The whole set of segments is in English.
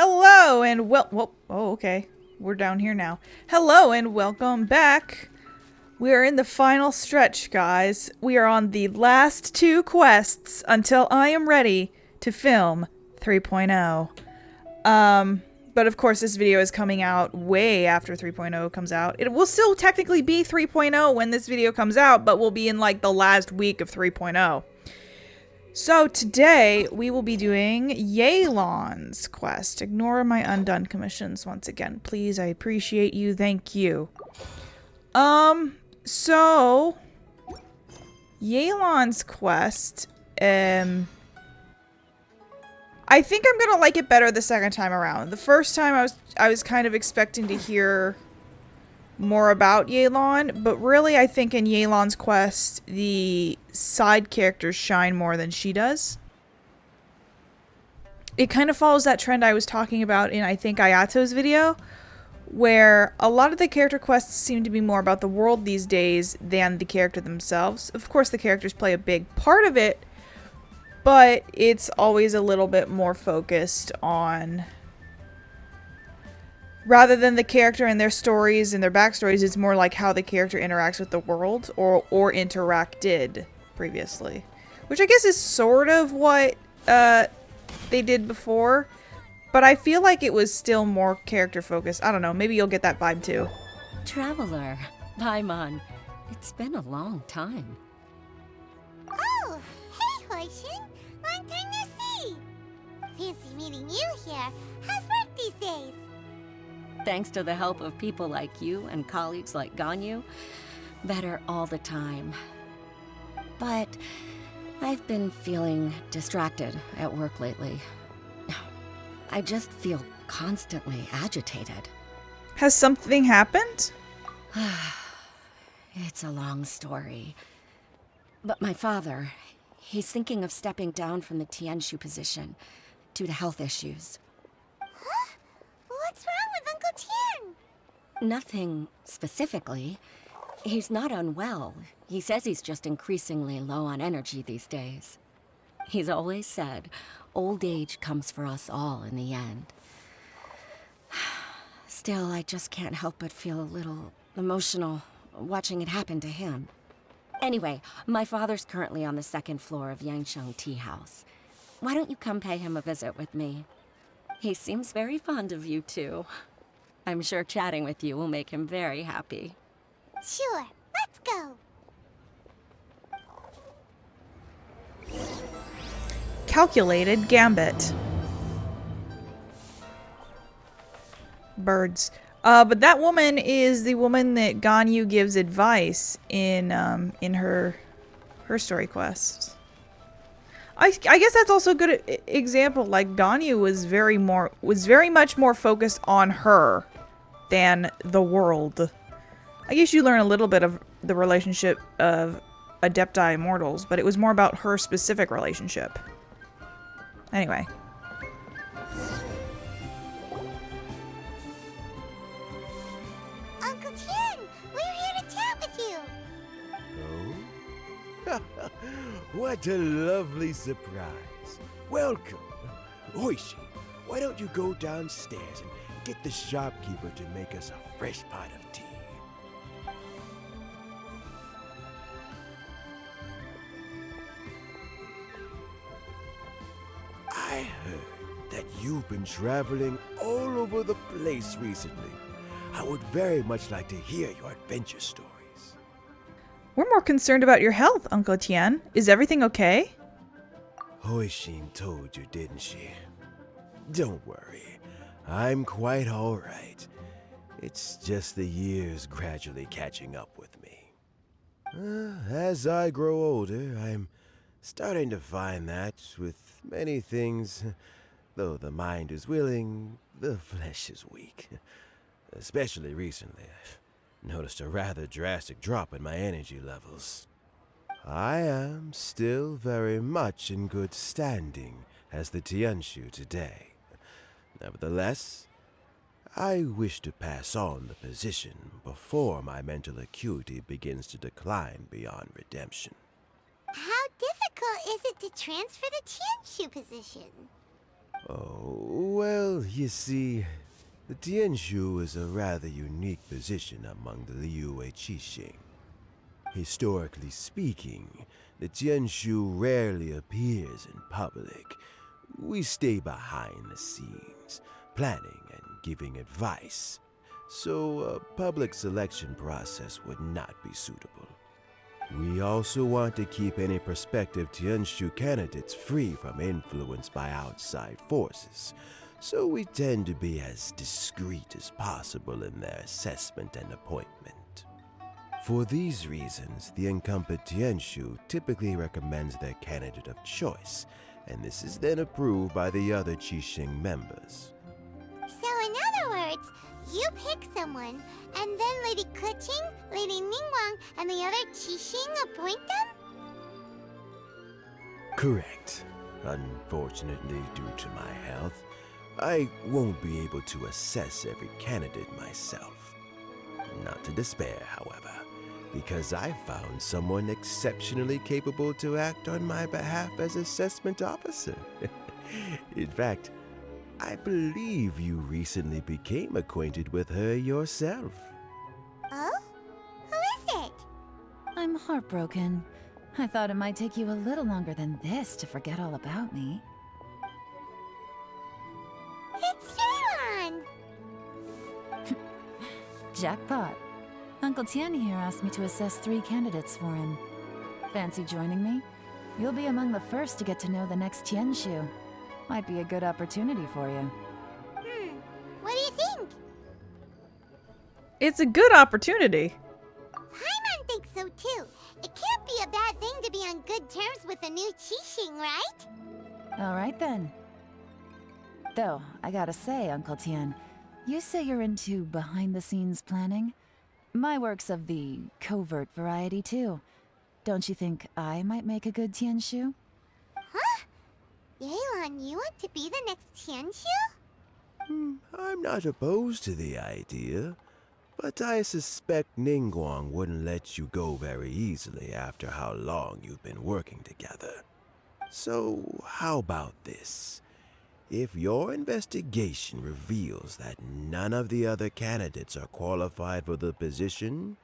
Hello and oh, okay. We're down here now. Hello and welcome back. We are in the final stretch, guys. We are on the last two quests until I am ready to film 3.0. But of course this video is coming out way after 3.0 comes out. It will still technically be 3.0 when this video comes out, but we'll be in like the last week of 3.0. So today we will be doing Yelan's quest. Ignore my undone commissions once again. Please, I appreciate you. Thank you. So Yelan's quest, I think I'm gonna like it better the second time around. The first time I was kind of expecting to hear more about Yelan, but really I think in Yelan's quest the side characters shine more than she does. It kind of follows that trend I was talking about in I think Ayato's video, where a lot of the character quests seem to be more about the world these days than the character themselves. Of course the characters play a big part of it, but it's always a little bit more focused on, rather than the character and their stories and their backstories, it's more like how the character interacts with the world or interacted previously. Which I guess is sort of what they did before, but I feel like it was still more character focused. I don't know, maybe you'll get that vibe too. Traveler, Paimon, it's been a long time. Oh, hey Huixin! Long time no see! Fancy meeting you here. How's work these days? Thanks to the help of people like you and colleagues like Ganyu, better all the time. But I've been feeling distracted at work lately. I just feel constantly agitated. Has something happened? It's a long story. But my father, he's thinking of stepping down from the Tianshu position due to health issues. Huh? What's wrong with Uncle Tian? Nothing specifically. He's not unwell. He says he's just increasingly low on energy these days. He's always said, old age comes for us all in the end. Still, I just can't help but feel a little emotional watching it happen to him. Anyway, my father's currently on the second floor of Yangsheng Tea House. Why don't you come pay him a visit with me? He seems very fond of you, too. I'm sure chatting with you will make him very happy. Sure, let's go. Calculated Gambit. Birds. But that woman is the woman that Ganyu gives advice in her story quest. I guess that's also a good example. Like Ganyu was very much more focused on her than the world. I guess you learn a little bit of the relationship of Adepti Immortals, but it was more about her specific relationship. Anyway. Uncle Tian, we're here to chat with you. Oh? What a lovely surprise. Welcome. Huixin, why don't you go downstairs and get the shopkeeper to make us a fresh pot of tea? I heard that you've been traveling all over the place recently. I would very much like to hear your adventure stories. We're more concerned about your health, Uncle Tian. Is everything okay? Huixin told you, didn't she? Don't worry. I'm quite all right. It's just the years gradually catching up with me. As I grow older, I'm starting to find that with many things, though the mind is willing, the flesh is weak. Especially recently, I've noticed a rather drastic drop in my energy levels. I am still very much in good standing as the Tianshu today. Nevertheless, I wish to pass on the position before my mental acuity begins to decline beyond redemption. How difficult is it to transfer the Tianshu position? Oh, well, you see, the Tianshu is a rather unique position among the Liyue Qixing. Historically speaking, the Tianshu rarely appears in public. We stay behind the scenes, planning and giving advice, so a public selection process would not be suitable. We also want to keep any prospective Tianshu candidates free from influence by outside forces, so we tend to be as discreet as possible in their assessment and appointment. For these reasons, the incumbent Tianshu typically recommends their candidate of choice, and this is then approved by the other Qixing members. So in other words, you pick someone, and then Lady Qixing, Lady Ningguang, and the other Qixing appoint them? Correct. Unfortunately, due to my health, I won't be able to assess every candidate myself. Not to despair, however, because I found someone exceptionally capable to act on my behalf as assessment officer. In fact, I believe you recently became acquainted with her yourself. Oh? Who is it? I'm heartbroken. I thought it might take you a little longer than this to forget all about me. It's Yelan! Jackpot. Uncle Tian here asked me to assess 3 candidates for him. Fancy joining me? You'll be among the first to get to know the next Tianshu. Might be a good opportunity for you. What do you think? It's a good opportunity. Paimon thinks so too. It can't be a bad thing to be on good terms with a new Qixing, right? Alright then. Though, I gotta say, Uncle Tian, you say you're into behind-the-scenes planning? My work's of the covert variety too. Don't you think I might make a good Tianshu? Huh? Yelan, you want to be the next Tianshu? I'm not opposed to the idea, but I suspect Ningguang wouldn't let you go very easily after how long you've been working together. So, how about this? If your investigation reveals that none of the other candidates are qualified for the position,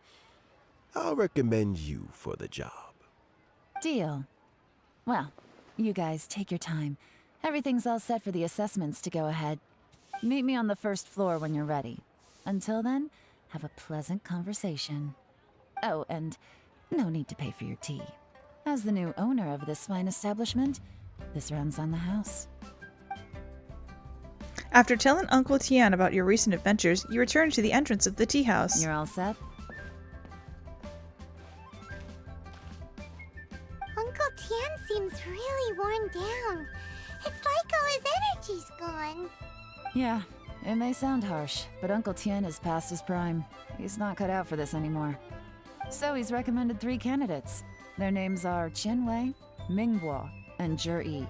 I'll recommend you for the job. Deal. Well, you guys take your time. Everything's all set for the assessments to go ahead. Meet me on the first floor when you're ready. Until then, have a pleasant conversation. Oh, and no need to pay for your tea. As the new owner of this fine establishment, this runs on the house. After telling Uncle Tian about your recent adventures, you return to the entrance of the tea house. You're all set? Uncle Tian seems really worn down. It's like all his energy's gone. Yeah, it may sound harsh, but Uncle Tian is past his prime. He's not cut out for this anymore. So he's recommended 3 candidates. Their names are Qinwei, Mingguo, and Zhi.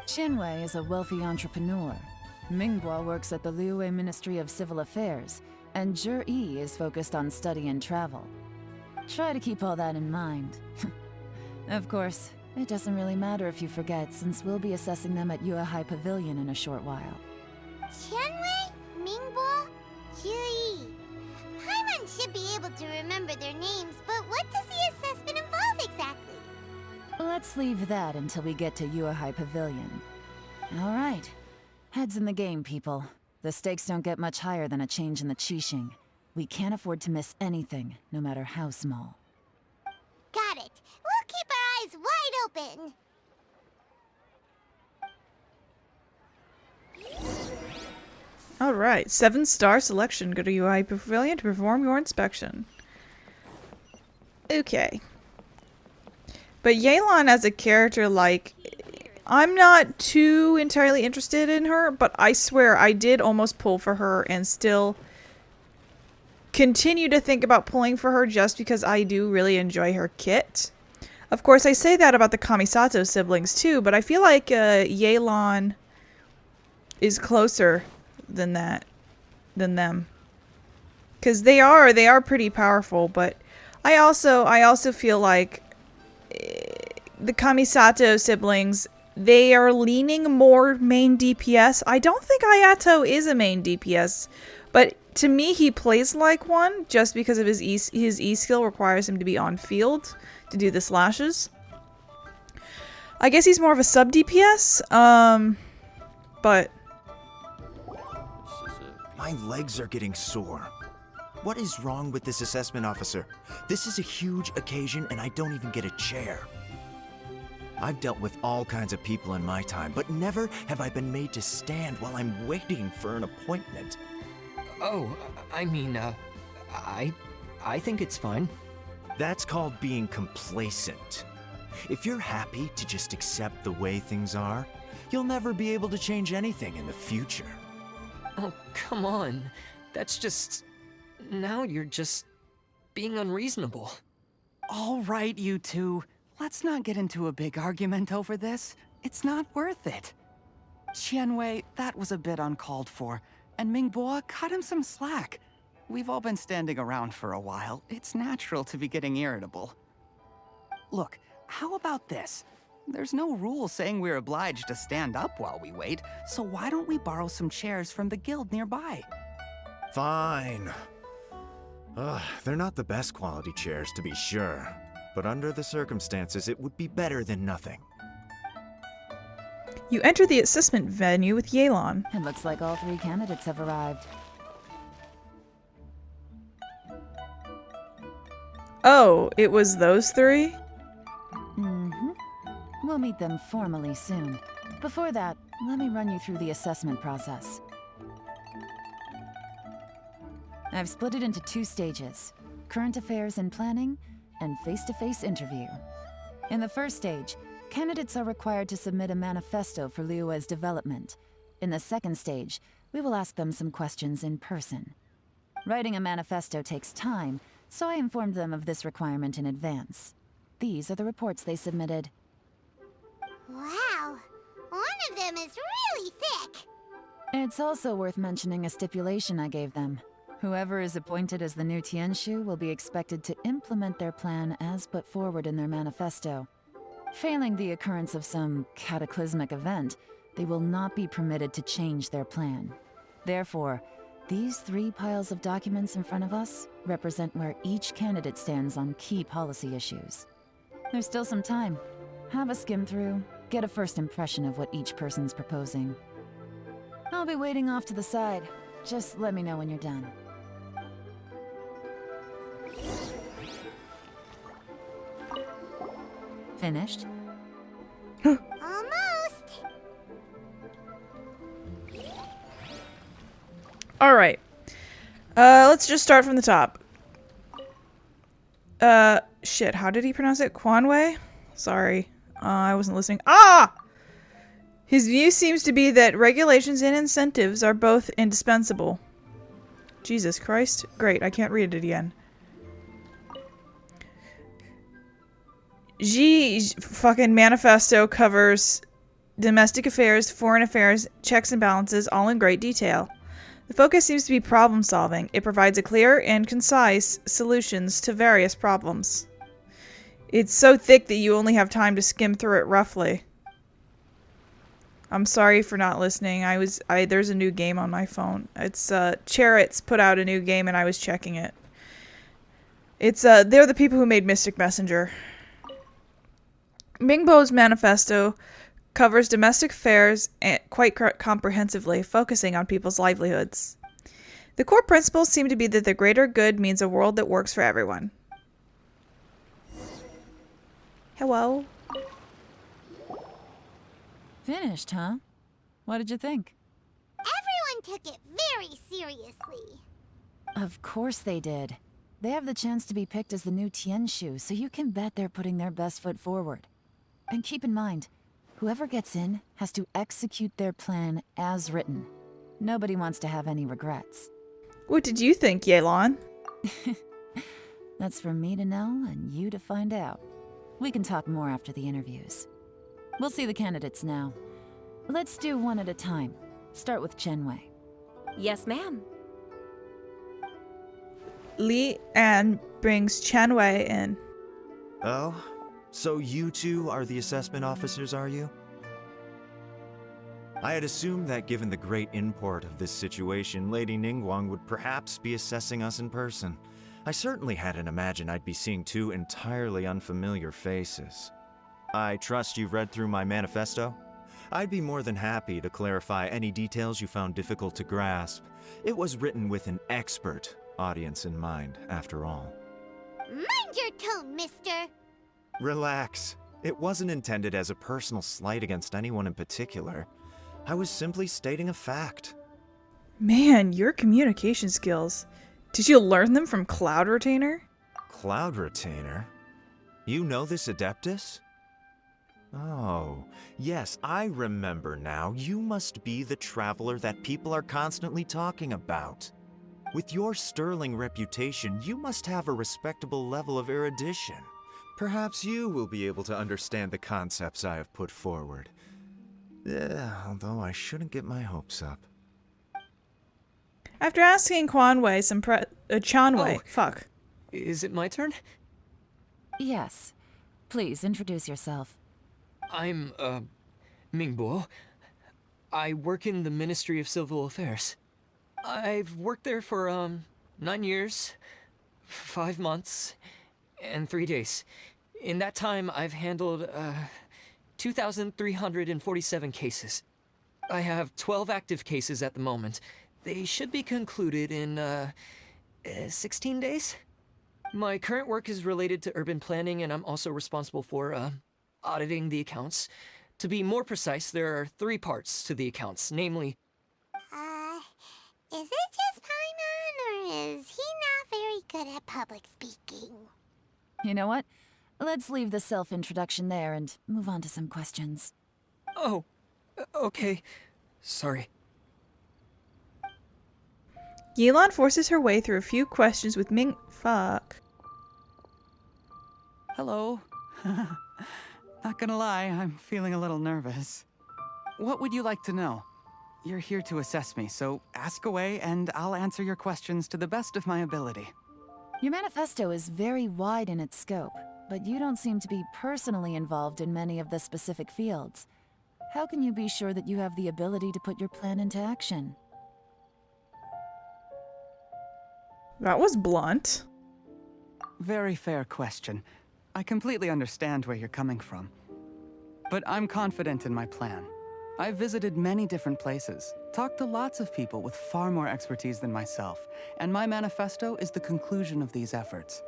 Qinwei is a wealthy entrepreneur. Mingguo works at the Liyue Ministry of Civil Affairs, and Zhi is focused on study and travel. Try to keep all that in mind. Of course, it doesn't really matter if you forget, since we'll be assessing them at Yuehai Pavilion in a short while. Qianwei, Mingguo, Zhi. Paimon should be able to remember their names, but what does the assessment involve exactly? Let's leave that until we get to Yuehai Pavilion. All right. Heads in the game, people. The stakes don't get much higher than a change in the Qixing. We can't afford to miss anything, no matter how small. Got it. We'll keep our eyes wide open. Alright, 7-star selection. Go to UI Pavilion to perform your inspection. Okay. But Yelan as a character, like, I'm not too entirely interested in her, but I swear I did almost pull for her and still continue to think about pulling for her just because I do really enjoy her kit. Of course, I say that about the Kamisato siblings too, but I feel like Yelan is closer than them. Because they are pretty powerful, but I also feel like the Kamisato siblings they are leaning more main DPS. I don't think Ayato is a main DPS, but to me he plays like one just because of his E skill requires him to be on field to do the slashes. I guess he's more of a sub DPS, but My legs are getting sore. What is wrong with this assessment officer? This is a huge occasion and I don't even get a chair. I've dealt with all kinds of people in my time, but never have I been made to stand while I'm waiting for an appointment. Oh, I mean, I think it's fine. That's called being complacent. If you're happy to just accept the way things are, you'll never be able to change anything in the future. Oh, come on. That's just... Now you're just being unreasonable. All right, you two. Let's not get into a big argument over this. It's not worth it. Qianwei, that was a bit uncalled for, and Mingbo cut him some slack. We've all been standing around for a while. It's natural to be getting irritable. Look, how about this? There's no rule saying we're obliged to stand up while we wait, so why don't we borrow some chairs from the guild nearby? Fine. They're not the best quality chairs, to be sure. But under the circumstances, it would be better than nothing. you enter the assessment venue with Yelan. It looks like all 3 candidates have arrived. Oh, it was those 3? Mm-hmm. We'll meet them formally soon. Before that, let me run you through the assessment process. I've split it into 2 stages: current affairs and planning, and face-to-face interview. In the first stage, candidates are required to submit a manifesto for Liyue's development. In the second stage, we will ask them some questions in person. Writing a manifesto takes time, so I informed them of this requirement in advance. These are the reports they submitted. Wow, one of them is really thick. It's also worth mentioning a stipulation I gave them. Whoever is appointed as the new Tianshu will be expected to implement their plan as put forward in their manifesto. Failing the occurrence of some cataclysmic event, they will not be permitted to change their plan. Therefore, these 3 piles of documents in front of us represent where each candidate stands on key policy issues. There's still some time. Have a skim through, get a first impression of what each person's proposing. I'll be waiting off to the side. Just let me know when you're done. Finished? Almost. Alright. Let's just start from the top. Shit, how did he pronounce it? Quanwei? Sorry. I wasn't listening. Ah! His view seems to be that regulations and incentives are both indispensable. Jesus Christ. Great, I can't read it again. Fucking manifesto covers domestic affairs, foreign affairs, checks and balances, all in great detail. The focus seems to be problem solving. It provides a clear and concise solutions to various problems. It's so thick that you only have time to skim through it roughly. I'm sorry for not listening. There's a new game on my phone. It's Chariots put out a new game and I was checking it. It's they're the people who made Mystic Messenger. Mingbo's manifesto covers domestic affairs quite comprehensively, focusing on people's livelihoods. The core principles seem to be that the greater good means a world that works for everyone. Hello? Finished, huh? What did you think? Everyone took it very seriously. Of course they did. They have the chance to be picked as the new Tianshu, so you can bet they're putting their best foot forward. And keep in mind, whoever gets in has to execute their plan as written. Nobody wants to have any regrets. What did you think, Yelan? That's for me to know and you to find out. We can talk more after the interviews. We'll see the candidates now. Let's do one at a time. Start with Chenwei. Yes, ma'am. Lian brings Chanwei in. Oh? So you two are the assessment officers, are you? I had assumed that given the great import of this situation, Lady Ningguang would perhaps be assessing us in person. I certainly hadn't imagined I'd be seeing two entirely unfamiliar faces. I trust you've read through my manifesto? I'd be more than happy to clarify any details you found difficult to grasp. It was written with an expert audience in mind, after all. Mind your tone, mister. Relax. It wasn't intended as a personal slight against anyone in particular. I was simply stating a fact. Man, your communication skills. Did you learn them from Cloud Retainer? Cloud Retainer? You know this Adeptus? Oh, yes, I remember now. You must be the traveler that people are constantly talking about. With your sterling reputation, you must have a respectable level of erudition. Perhaps you will be able to understand the concepts I have put forward. Although I shouldn't get my hopes up. After asking Chanwei, Oh. fuck. Is it my turn? Yes. Please introduce yourself. I'm, Mingbo. I work in the Ministry of Civil Affairs. I've worked there for, 9 years, 5 months, and 3 days. In that time, I've handled, 2,347 cases. I have 12 active cases at the moment. They should be concluded in, 16 days? My current work is related to urban planning, and I'm also responsible for, auditing the accounts. To be more precise, there are 3 parts to the accounts, namely... Is it just Paimon, or is he not very good at public speaking? You know what? Let's leave the self-introduction there and move on to some questions. Oh, okay. Sorry. Yelan forces her way through a few questions with Fuck. Hello. Not gonna lie, I'm feeling a little nervous. What would you like to know? You're here to assess me, so ask away and I'll answer your questions to the best of my ability. Your manifesto is very wide in its scope, but you don't seem to be personally involved in many of the specific fields. How can you be sure that you have the ability to put your plan into action? That was blunt. Very fair question. I completely understand where you're coming from. But I'm confident in my plan. I've visited many different places, talked to lots of people with far more expertise than myself, and my manifesto is the conclusion of these efforts.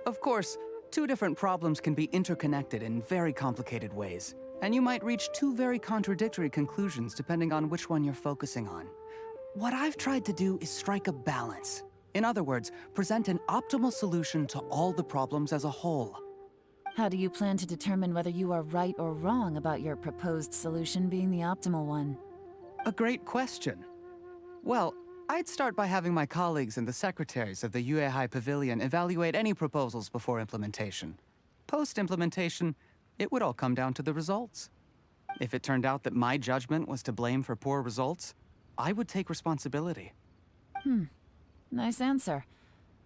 Of course, two different problems can be interconnected in very complicated ways, and you might reach two very contradictory conclusions depending on which one you're focusing on. What I've tried to do is strike a balance. In other words, present an optimal solution to all the problems as a whole. How do you plan to determine whether you are right or wrong about your proposed solution being the optimal one? A great question. Well, I'd start by having my colleagues and the secretaries of the Yuehai Pavilion evaluate any proposals before implementation. Post-implementation, it would all come down to the results. If it turned out that my judgment was to blame for poor results, I would take responsibility. Nice answer.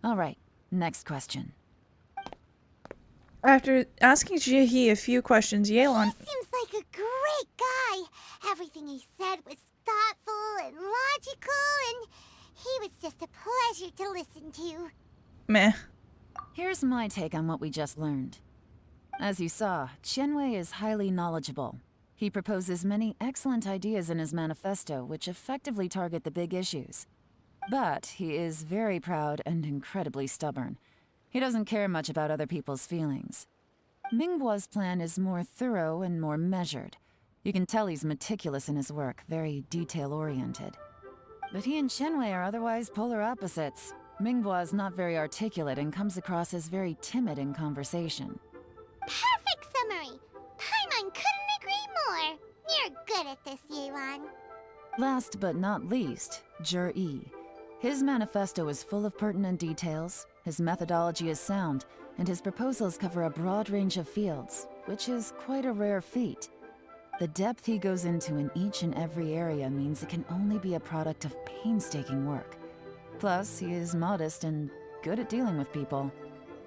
All right, next question. After asking Jiahe a few questions, Yelan... He seems like a great guy. Everything he said was thoughtful and logical, and he was just a pleasure to listen to. Meh. Here's my take on what we just learned. As you saw, Qianwei is highly knowledgeable. He proposes many excellent ideas in his manifesto which effectively target the big issues. But he is very proud and incredibly stubborn. He doesn't care much about other people's feelings. Mingbo's plan is more thorough and more measured. You can tell he's meticulous in his work, very detail-oriented. But he and Qianwei are otherwise polar opposites. Mingbo is not very articulate and comes across as very timid in conversation. Perfect summary. Paimon couldn't agree more. You're good at this, Yelan. Last but not least, Yi. His manifesto is full of pertinent details, his methodology is sound, and his proposals cover a broad range of fields, which is quite a rare feat. The depth he goes into in each and every area means it can only be a product of painstaking work. Plus, he is modest and good at dealing with people.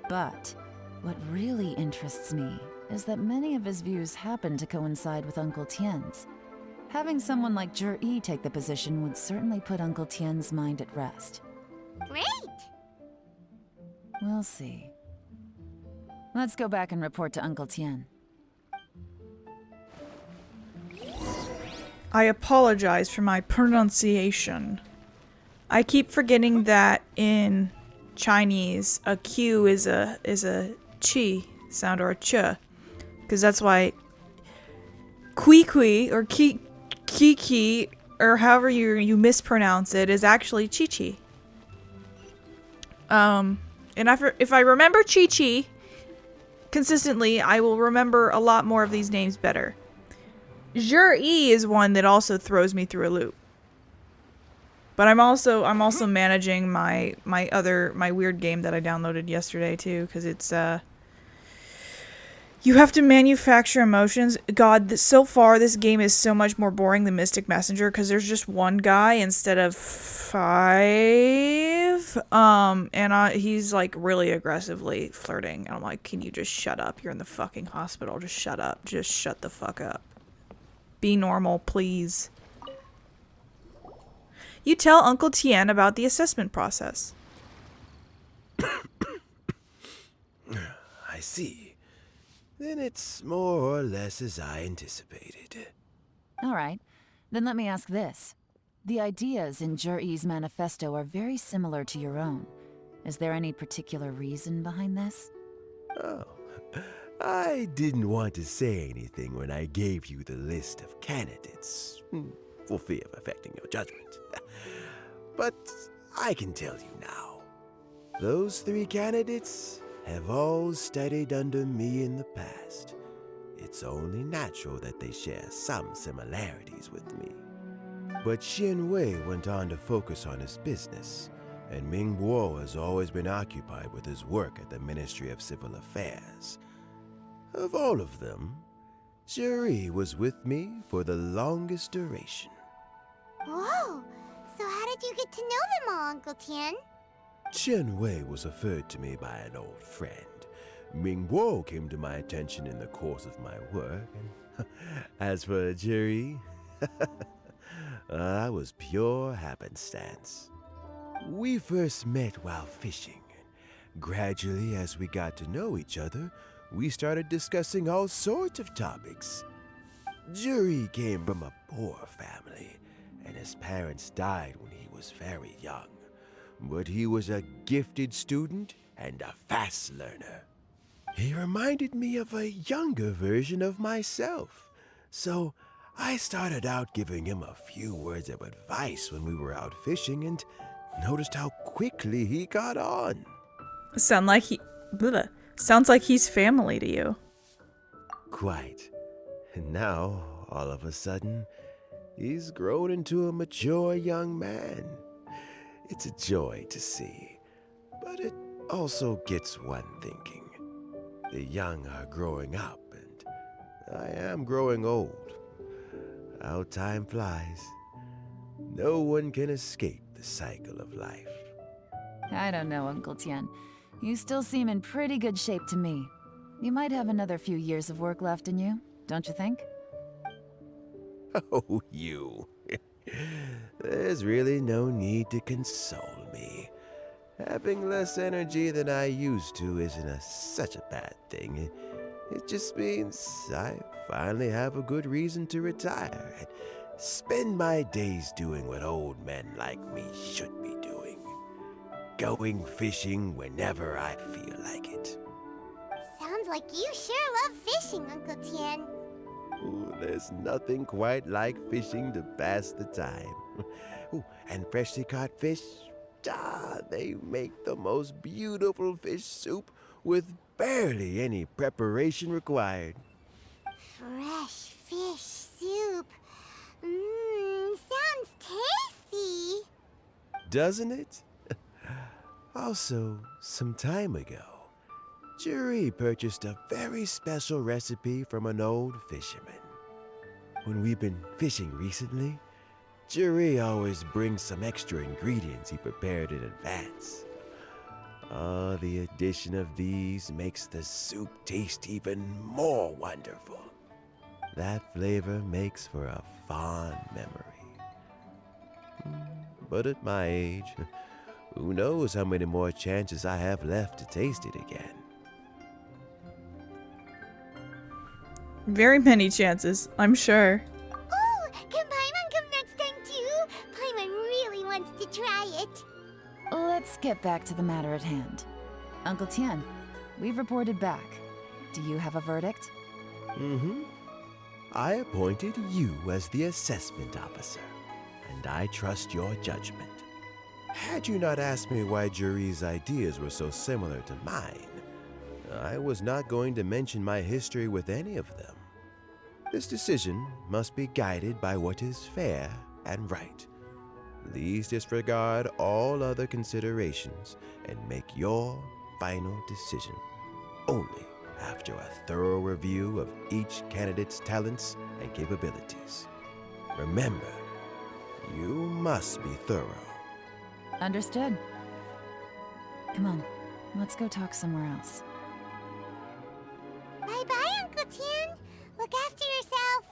But what really interests me is that many of his views happen to coincide with Uncle Tian's. Having someone like Zhi take the position would certainly put Uncle Tian's mind at rest. Great! We'll see. Let's go back and report to Uncle Tian. I apologize for my pronunciation. I keep forgetting that in Chinese, a Q is a chi sound or a ch, because that's why kui or kiki or however you mispronounce it is actually chi. And if I remember chi consistently, I will remember a lot more of these names better. Zhi is one that also throws me through a loop. But I'm also managing my weird game that I downloaded yesterday too, because it's you have to manufacture emotions. God, so far this game is so much more boring than Mystic Messenger because there's just one guy instead of 5. And he's like really aggressively flirting. And I'm like, can you just shut up? You're in the fucking hospital. Just shut up. Just shut the fuck up. Be normal, please. You tell Uncle Tian about the assessment process. I see. Then it's more or less as I anticipated. All right, then let me ask this. The ideas in Zhi's manifesto are very similar to your own. Is there any particular reason behind this? Oh, I didn't want to say anything when I gave you the list of candidates, for fear of affecting your judgment. But I can tell you now. Those 3 candidates have all studied under me in the past. It's only natural that they share some similarities with me. But Xianwei went on to focus on his business, and Mingbo has always been occupied with his work at the Ministry of Civil Affairs. Of all of them, Zhi was with me for the longest duration. Whoa! So how did you get to know them all, Uncle Tian? Qianwei was referred to me by an old friend. Mingbo came to my attention in the course of my work. And as for Zhi, I was pure happenstance. We first met while fishing. Gradually, as we got to know each other, we started discussing all sorts of topics. Zhi came from a poor family, and his parents died when he was very young. But he was a gifted student and a fast learner. He reminded me of a younger version of myself, so I started out giving him a few words of advice when we were out fishing and noticed how quickly he got on. Sounds like he's family to you. Quite. And now, all of a sudden, he's grown into a mature young man. It's a joy to see, but it also gets one thinking. The young are growing up, and I am growing old. How time flies. No one can escape the cycle of life. I don't know, Uncle Tian. You still seem in pretty good shape to me. You might have another few years of work left in you, don't you think? Oh, you. There's really no need to console me. Having less energy than I used to isn't such a bad thing. It just means I finally have a good reason to retire and spend my days doing what old men like me should be doing. Going fishing whenever I feel like it. Sounds like you sure love fishing, Uncle Tian. Ooh, there's nothing quite like fishing to pass the time. Ooh, and freshly caught fish, they make the most beautiful fish soup with barely any preparation required. Fresh fish soup. Sounds tasty. Doesn't it? Also, some time ago, Zhi purchased a very special recipe from an old fisherman. When we've been fishing recently, Zhi always brings some extra ingredients he prepared in advance. The addition of these makes the soup taste even more wonderful. That flavor makes for a fond memory. But at my age, who knows how many more chances I have left to taste it again. Very many chances, I'm sure. Oh, can Paimon come next time too? Paimon really wants to try it. Let's get back to the matter at hand. Uncle Tian, we've reported back. Do you have a verdict? I appointed you as the assessment officer, and I trust your judgment. Had you not asked me why Juri's ideas were so similar to mine, I was not going to mention my history with any of them. This decision must be guided by what is fair and right. Please disregard all other considerations and make your final decision only after a thorough review of each candidate's talents and capabilities. Remember, you must be thorough. Understood. Come on, let's go talk somewhere else. Bye-bye, Uncle Tian. Look after yourself.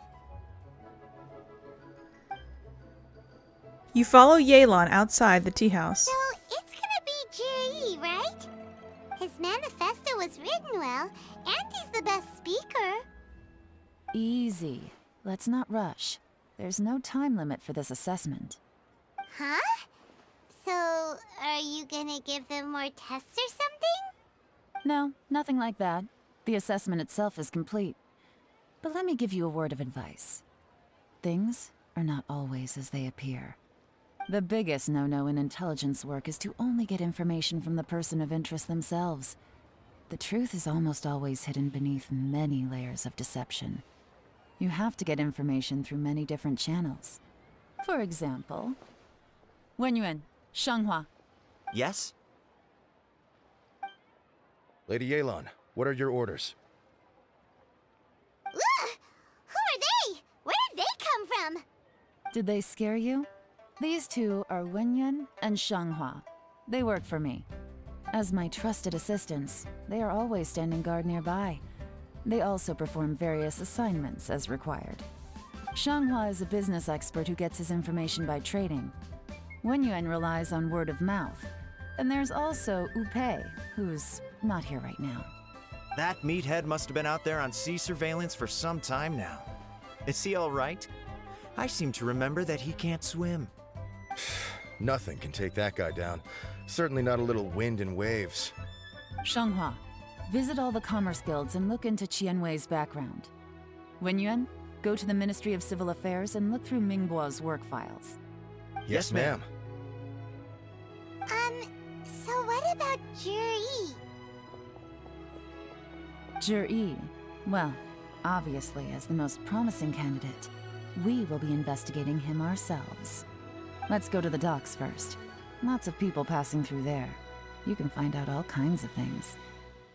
You follow Yelan outside the tea house. So, it's gonna be Juri, right? His manifesto was written well, and he's the best speaker. Easy. Let's not rush. There's no time limit for this assessment. Huh? So, are you gonna give them more tests or something? No, nothing like that. The assessment itself is complete. But let me give you a word of advice. Things are not always as they appear. The biggest no-no in intelligence work is to only get information from the person of interest themselves. The truth is almost always hidden beneath many layers of deception. You have to get information through many different channels. For example, Wenyuan, Shanghua. Yes? Lady Yelan, what are your orders? Ugh! Who are they? Where did they come from? Did they scare you? These two are Wenyuan and Shanghua. They work for me. As my trusted assistants, they are always standing guard nearby. They also perform various assignments as required. Shanghua is a business expert who gets his information by trading. Wenyuan relies on word of mouth. And there's also Upei, who's not here right now. That meathead must have been out there on sea surveillance for some time now. Is he all right? I seem to remember that he can't swim. Nothing can take that guy down. Certainly not a little wind and waves. Shanghua, visit all the commerce guilds and look into Qianwei's background. Wenyuan, go to the Ministry of Civil Affairs and look through Mingbo's work files. Yes, ma'am. So what about Juri? Juri, well, obviously as the most promising candidate, we will be investigating him ourselves. Let's go to the docks first. Lots of people passing through there. You can find out all kinds of things.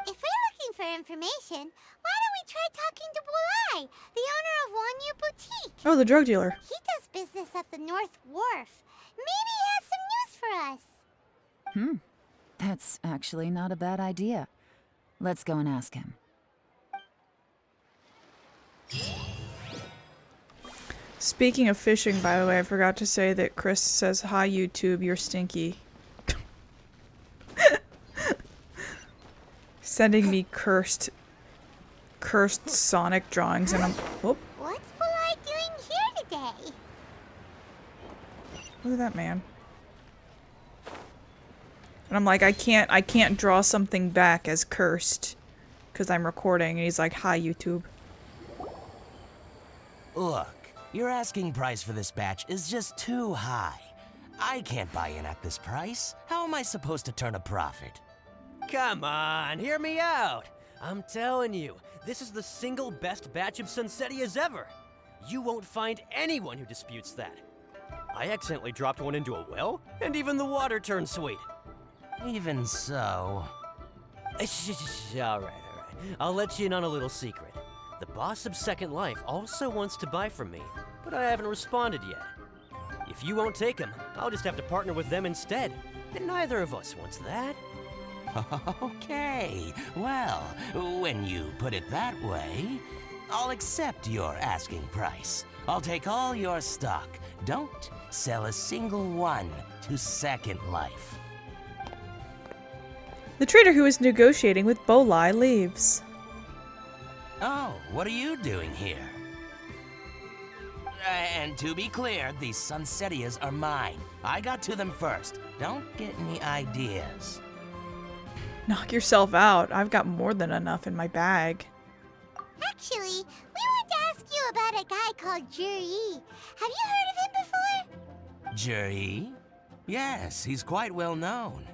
If we're looking for information, why don't we try talking to Bulai, the owner of Wanyu Boutique? Oh, the drug dealer. He does business at the North Wharf. Maybe he has some news for us. That's actually not a bad idea. Let's go and ask him. Speaking of fishing, by the way, I forgot to say that Chris says, "Hi YouTube, you're stinky." Sending me cursed Sonic drawings, and I'm oh, What's Bulai doing here today? look at that man. And I'm like, I can't draw something back as cursed because I'm recording, and he's like, "Hi YouTube." Look, your asking price for this batch is just too high. I can't buy in at this price. How am I supposed to turn a profit? Come on, hear me out. I'm telling you, this is the single best batch of Sunsettias ever. You won't find anyone who disputes that. I accidentally dropped one into a well, and even the water turned sweet. Even so... All right. I'll let you in on a little secret. The boss of Second Life also wants to buy from me, but I haven't responded yet. If you won't take him, I'll just have to partner with them instead, and neither of us wants that. Okay, well, when you put it that way... I'll accept your asking price. I'll take all your stock. Don't sell a single one to Second Life. The trader who is negotiating with Bolai leaves. Oh, what are you doing here? And to be clear, these Sunsetias are mine. I got to them first. Don't get any ideas. Knock yourself out. I've got more than enough in my bag. Actually, we want to ask you about a guy called Juri. Have you heard of him before? Juri? Yes, he's quite well known.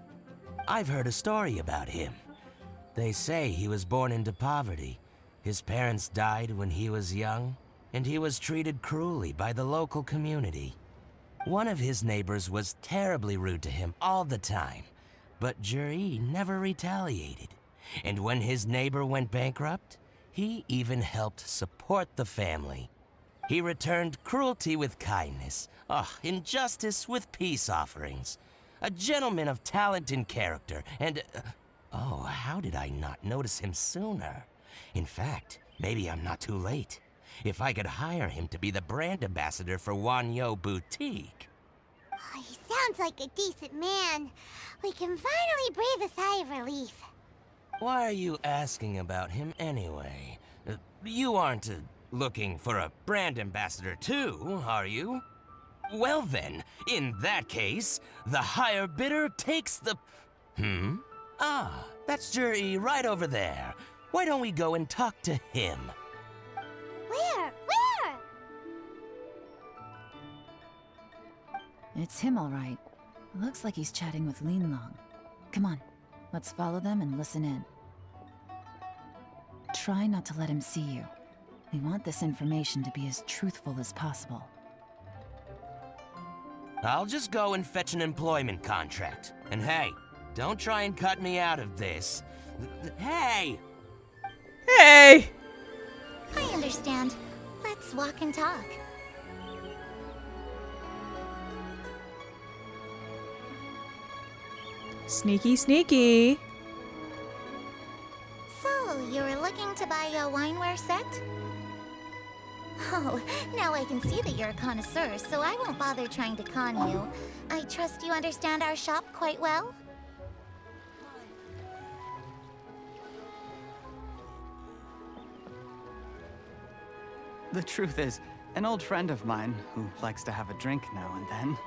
I've heard a story about him. They say he was born into poverty. His parents died when he was young, and he was treated cruelly by the local community. One of his neighbors was terribly rude to him all the time, but Juri never retaliated. And when his neighbor went bankrupt, he even helped support the family. He returned cruelty with kindness, injustice with peace offerings. A gentleman of talent and character, and... oh, how did I not notice him sooner? In fact, maybe I'm not too late. If I could hire him to be the brand ambassador for Wanyo Boutique. Oh, he sounds like a decent man. We can finally breathe a sigh of relief. Why are you asking about him anyway? You aren't looking for a brand ambassador too, are you? Well then, in that case, the higher bidder takes the... Ah, that's Juri right over there. Why don't we go and talk to him? Where? Where? It's him, all right. Looks like he's chatting with Linlong. Come on, let's follow them and listen in. Try not to let him see you. We want this information to be as truthful as possible. I'll just go and fetch an employment contract. And hey, don't try and cut me out of this. Hey! Hey! I understand. Let's walk and talk. Sneaky, sneaky. So, you were looking to buy a wineware set? Oh, now I can see that you're a connoisseur, so I won't bother trying to con you. I trust you understand our shop quite well? The truth is, an old friend of mine, who likes to have a drink now and then,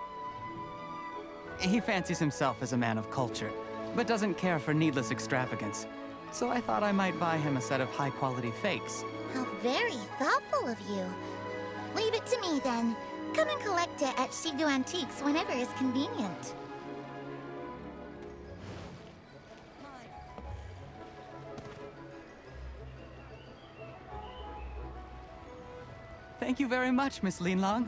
he fancies himself as a man of culture, but doesn't care for needless extravagance. So I thought I might buy him a set of high-quality fakes. How very thoughtful of you. Leave it to me, then. Come and collect it at Shigu Antiques whenever is convenient. Thank you very much, Miss Linlong.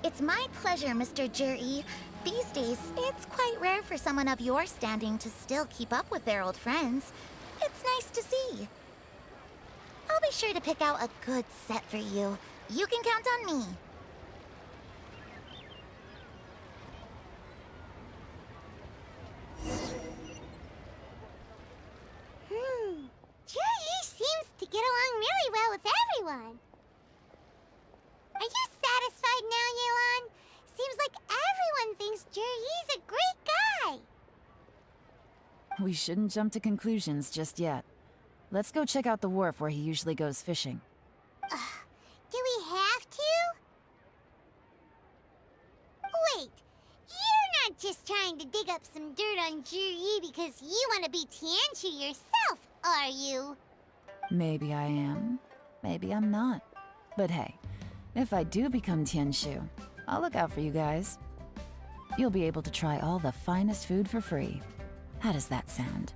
It's my pleasure, Mr. Juri. These days, it's quite rare for someone of your standing to still keep up with their old friends. It's nice to see. I'll be sure to pick out a good set for you. You can count on me. Juri seems to get along really well with everyone. Are you satisfied now, Yelan? Seems like everyone thinks Juri's a great guy. We shouldn't jump to conclusions just yet. Let's go check out the wharf where he usually goes fishing. Do we have to? Wait, you're not just trying to dig up some dirt on Juri because you want to be Tianshu yourself, are you? Maybe I am. Maybe I'm not. But hey, if I do become Tianshu, I'll look out for you guys. You'll be able to try all the finest food for free. How does that sound?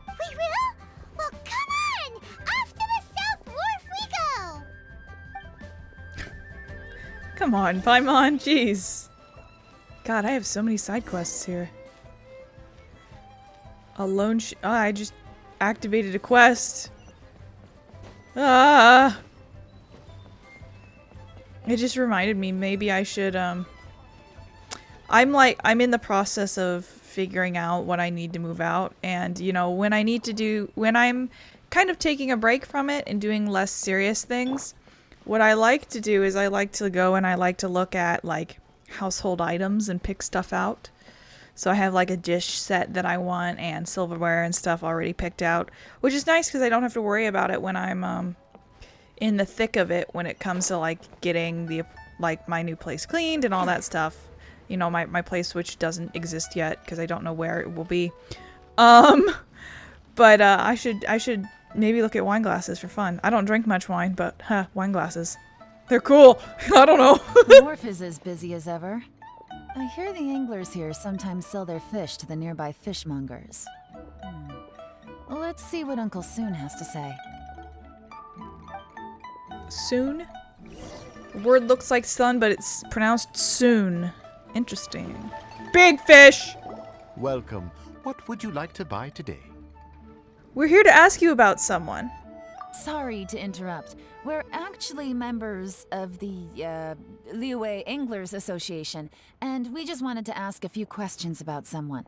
We will? Well, come on! Off to the South Wharf we go! Come on, Paimon, jeez. God, I have so many side quests here. Alone I just activated a quest. Ah! It just reminded me, maybe I should, I'm in the process of figuring out what I need to move out, and, you know, when I'm kind of taking a break from it and doing less serious things. What I like to do is I like to go and I like to look at like household items and pick stuff out. So I have like a dish set that I want and silverware and stuff already picked out, which is nice because I don't have to worry about it when I'm in the thick of it when it comes to like getting the like my new place cleaned and all that stuff. You know, my place which doesn't exist yet because I don't know where it will be. But I should maybe look at wine glasses for fun. I don't drink much wine, but wine glasses. They're cool. I don't know. The wharf is as busy as ever. I hear the anglers here sometimes sell their fish to the nearby fishmongers. Let's see what Uncle Soon has to say. Soon? The word looks like sun, but it's pronounced soon. Interesting. Big fish! Welcome. What would you like to buy today? We're here to ask you about someone. Sorry to interrupt. We're actually members of the, Liyue Anglers Association, and we just wanted to ask a few questions about someone.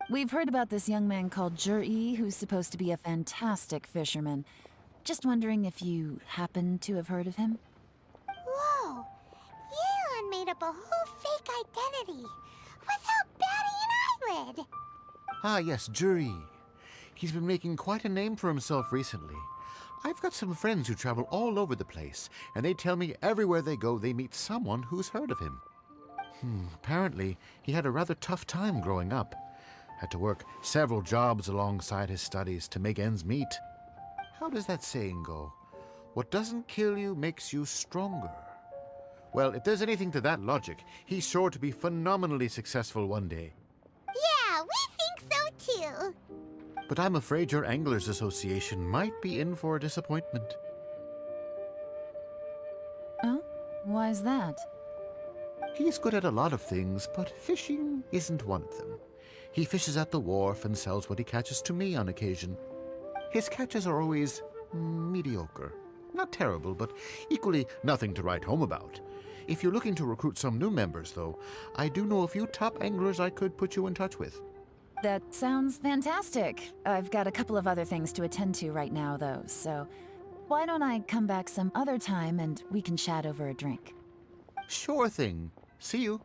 We've heard about this young man called Zhi, who's supposed to be a fantastic fisherman. Just wondering if you happen to have heard of him? Whoa! Yelan made up a whole fake identity without batting an eyelid! Ah, yes, Zhi. He's been making quite a name for himself recently. I've got some friends who travel all over the place, and they tell me everywhere they go they meet someone who's heard of him. Apparently, he had a rather tough time growing up. Had to work several jobs alongside his studies to make ends meet. How does that saying go? What doesn't kill you makes you stronger. Well, if there's anything to that logic, he's sure to be phenomenally successful one day. Yeah, we think so too! But I'm afraid your Anglers Association might be in for a disappointment. Oh? Why's that? He's good at a lot of things, but fishing isn't one of them. He fishes at the wharf and sells what he catches to me on occasion. His catches are always mediocre. Not terrible, but equally nothing to write home about. If you're looking to recruit some new members, though, I do know a few top anglers I could put you in touch with. That sounds fantastic. I've got a couple of other things to attend to right now, though, so why don't I come back some other time and we can chat over a drink? Sure thing. See you.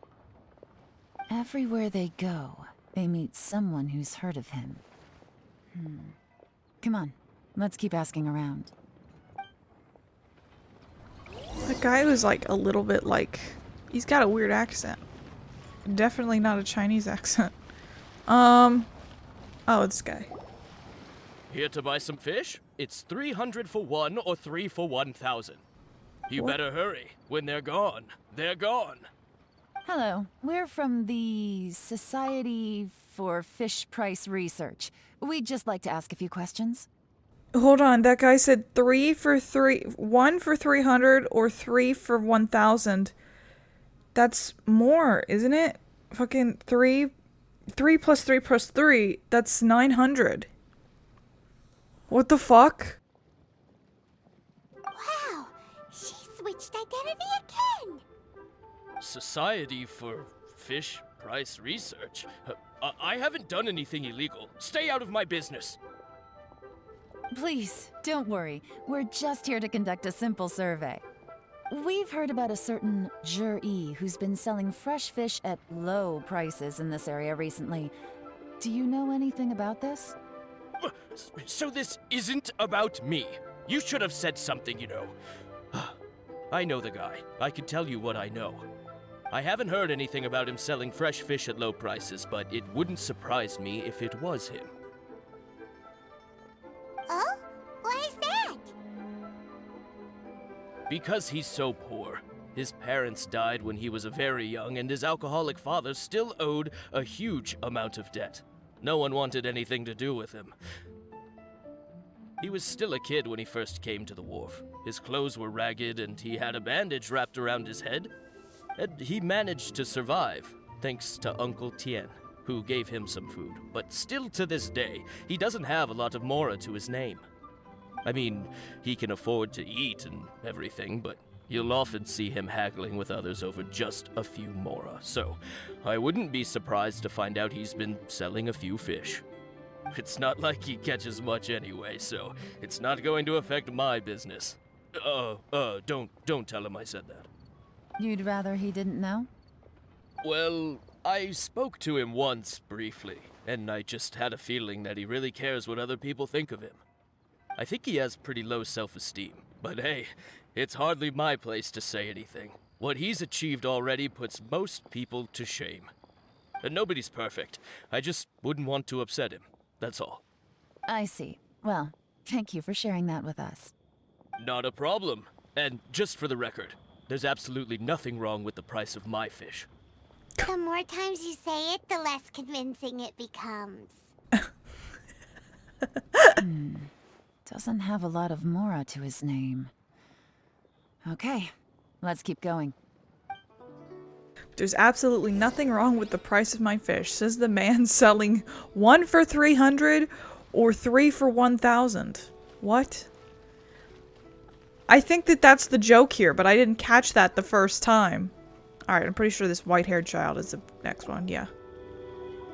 Everywhere they go, they meet someone who's heard of him. Come on, let's keep asking around. The guy was like a little bit like... He's got a weird accent. Definitely not a Chinese accent. Oh, this guy. Here to buy some fish? It's 300 for one or 3 for 1,000. You better hurry. When they're gone, they're gone. Hello, we're from the Society for Fish Price Research. We'd just like to ask a few questions. Hold on, that guy said 1 for 300 or 3 for 1,000. That's more, isn't it? Fucking 3 plus 3 plus 3, that's 900. What the fuck? Wow, she switched identity again! Society for Fish Price Research? I haven't done anything illegal. Stay out of my business. Please, don't worry. We're just here to conduct a simple survey. We've heard about a certain Zhi who's been selling fresh fish at low prices in this area recently. Do you know anything about this? So this isn't about me. You should have said something, you know. I know the guy. I can tell you what I know. I haven't heard anything about him selling fresh fish at low prices, but it wouldn't surprise me if it was him. Oh? Why is that? Because he's so poor. His parents died when he was very young, and his alcoholic father still owed a huge amount of debt. No one wanted anything to do with him. He was still a kid when he first came to the wharf. His clothes were ragged, and he had a bandage wrapped around his head. And he managed to survive, thanks to Uncle Tian, who gave him some food. But still to this day, he doesn't have a lot of mora to his name. I mean, he can afford to eat and everything, but you'll often see him haggling with others over just a few mora. So, I wouldn't be surprised to find out he's been selling a few fish. It's not like he catches much anyway, so it's not going to affect my business. Don't tell him I said that. You'd rather he didn't know? Well, I spoke to him once, briefly, and I just had a feeling that he really cares what other people think of him. I think he has pretty low self-esteem, but hey, it's hardly my place to say anything. What he's achieved already puts most people to shame. And nobody's perfect. I just wouldn't want to upset him, that's all. I see. Well, thank you for sharing that with us. Not a problem. And just for the record, there's absolutely nothing wrong with the price of my fish. The more times you say it, the less convincing it becomes. Doesn't have a lot of mora to his name. Okay, let's keep going. There's absolutely nothing wrong with the price of my fish, says the man selling 1 for 300 or 3 for 1,000. What? I think that that's the joke here, but I didn't catch that the first time. Alright, I'm pretty sure this white-haired child is the next one, yeah.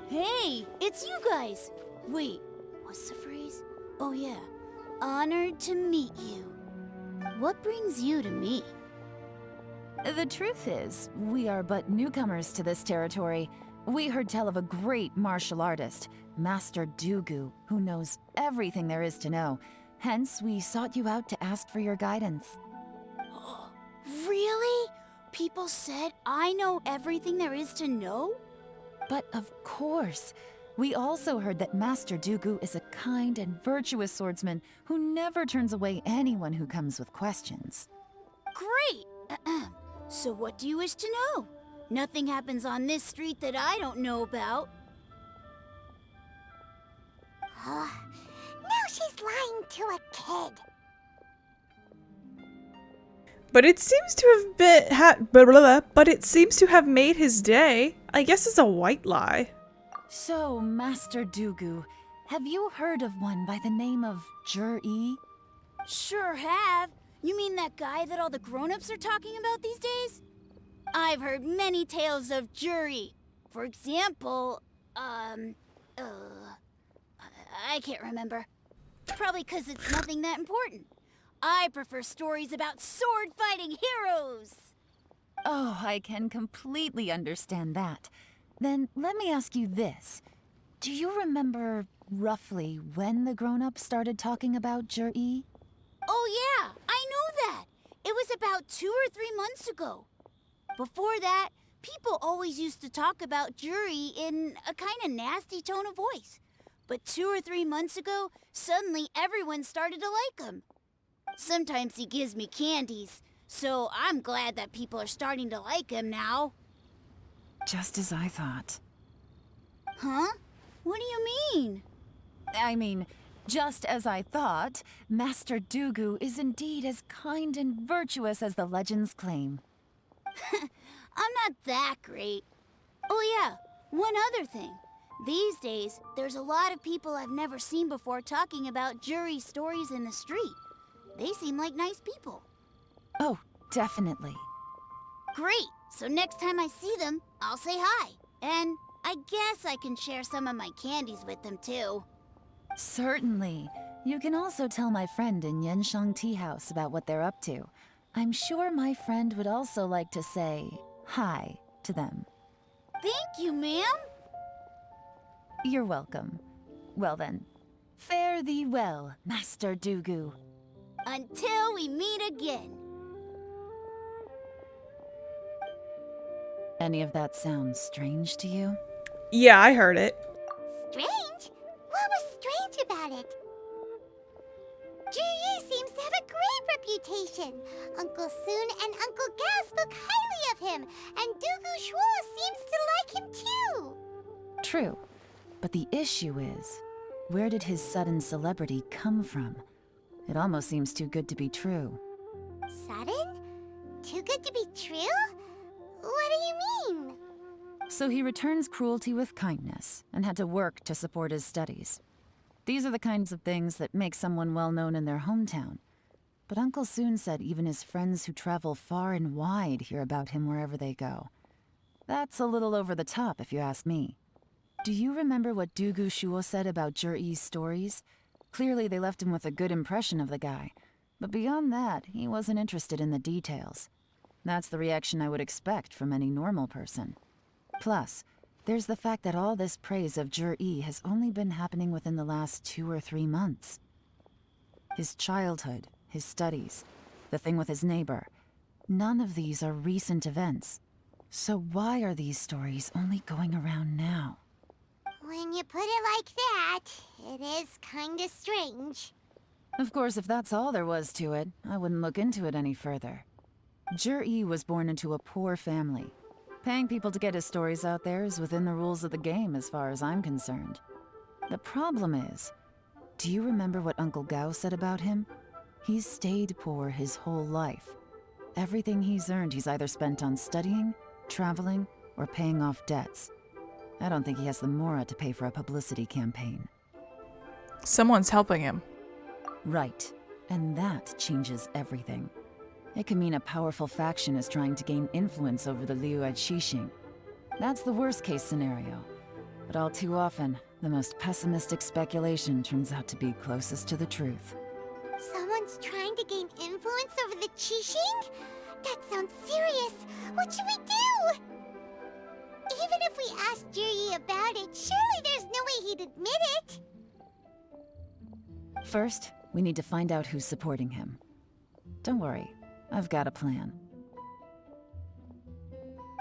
Hey, it's you guys! Wait, what's the phrase? Oh yeah, honored to meet you. What brings you to me? The truth is, we are but newcomers to this territory. We heard tell of a great martial artist, Master Dugu, who knows everything there is to know. Hence, we sought you out to ask for your guidance. Really? People said I know everything there is to know? But of course. We also heard that Master Dugu is a kind and virtuous swordsman who never turns away anyone who comes with questions. Great! So what do you wish to know? Nothing happens on this street that I don't know about. Now she's lying to a kid. But it seems to have but it seems to have made his day. I guess it's a white lie. So, Master Dugu, have you heard of one by the name of Jur-E? Sure have. You mean that guy that all the grown-ups are talking about these days? I've heard many tales of Jur-E. For example, I can't remember. Probably 'cause it's nothing that important. I prefer stories about sword-fighting heroes. Oh, I can completely understand that. Then let me ask you this. Do you remember roughly when the grown-ups started talking about Jur-E? Oh yeah, I know that. It was about 2 or 3 months ago. Before that, people always used to talk about Jur-E in a kind of nasty tone of voice. But 2 or 3 months ago, suddenly everyone started to like him. Sometimes he gives me candies, so I'm glad that people are starting to like him now. Just as I thought. Huh? What do you mean? I mean, just as I thought, Master Dugu is indeed as kind and virtuous as the legends claim. I'm not that great. Oh yeah, one other thing. These days, there's a lot of people I've never seen before talking about Jur-E stories in the street. They seem like nice people. Oh, definitely. Great! So next time I see them, I'll say hi. And I guess I can share some of my candies with them too. Certainly. You can also tell my friend in Yenshang Tea House about what they're up to. I'm sure my friend would also like to say hi to them. Thank you, ma'am. You're welcome. Well then, fare thee well, Master Dugu. Until we meet again. Any of that sound strange to you? Yeah, I heard it. Strange? What was strange about it? Jur-E seems to have a great reputation. Uncle Soon and Uncle Gao spoke highly of him, and Dugu Shuo seems to like him too. True. But the issue is, where did his sudden celebrity come from? It almost seems too good to be true. Sudden? Too good to be true? What do you mean? So he returns cruelty with kindness, and had to work to support his studies. These are the kinds of things that make someone well known in their hometown. But Uncle Soon said even his friends who travel far and wide hear about him wherever they go. That's a little over the top, if you ask me. Do you remember what Dugu Shuo said about Zhi-Yi's stories? Clearly they left him with a good impression of the guy. But beyond that, he wasn't interested in the details. That's the reaction I would expect from any normal person. Plus, there's the fact that all this praise of Zhi-Yi has only been happening within the last 2 or 3 months. His childhood, his studies, the thing with his neighbor, none of these are recent events. So why are these stories only going around now? When you put it like that, it is kinda strange. Of course, if that's all there was to it, I wouldn't look into it any further. Zhi-Yi was born into a poor family. Paying people to get his stories out there is within the rules of the game as far as I'm concerned. The problem is, do you remember what Uncle Gao said about him? He's stayed poor his whole life. Everything he's earned he's either spent on studying, traveling, or paying off debts. I don't think he has the mora to pay for a publicity campaign. Someone's helping him. Right. And that changes everything. It could mean a powerful faction is trying to gain influence over the Liyue at Qixing. That's the worst case scenario. But all too often, the most pessimistic speculation turns out to be closest to the truth. Someone's trying to gain influence over the Qixing? That sounds serious. What should we do? Even if we asked Zhi-Yi about it, surely there's no way he'd admit it. First, we need to find out who's supporting him. Don't worry, I've got a plan.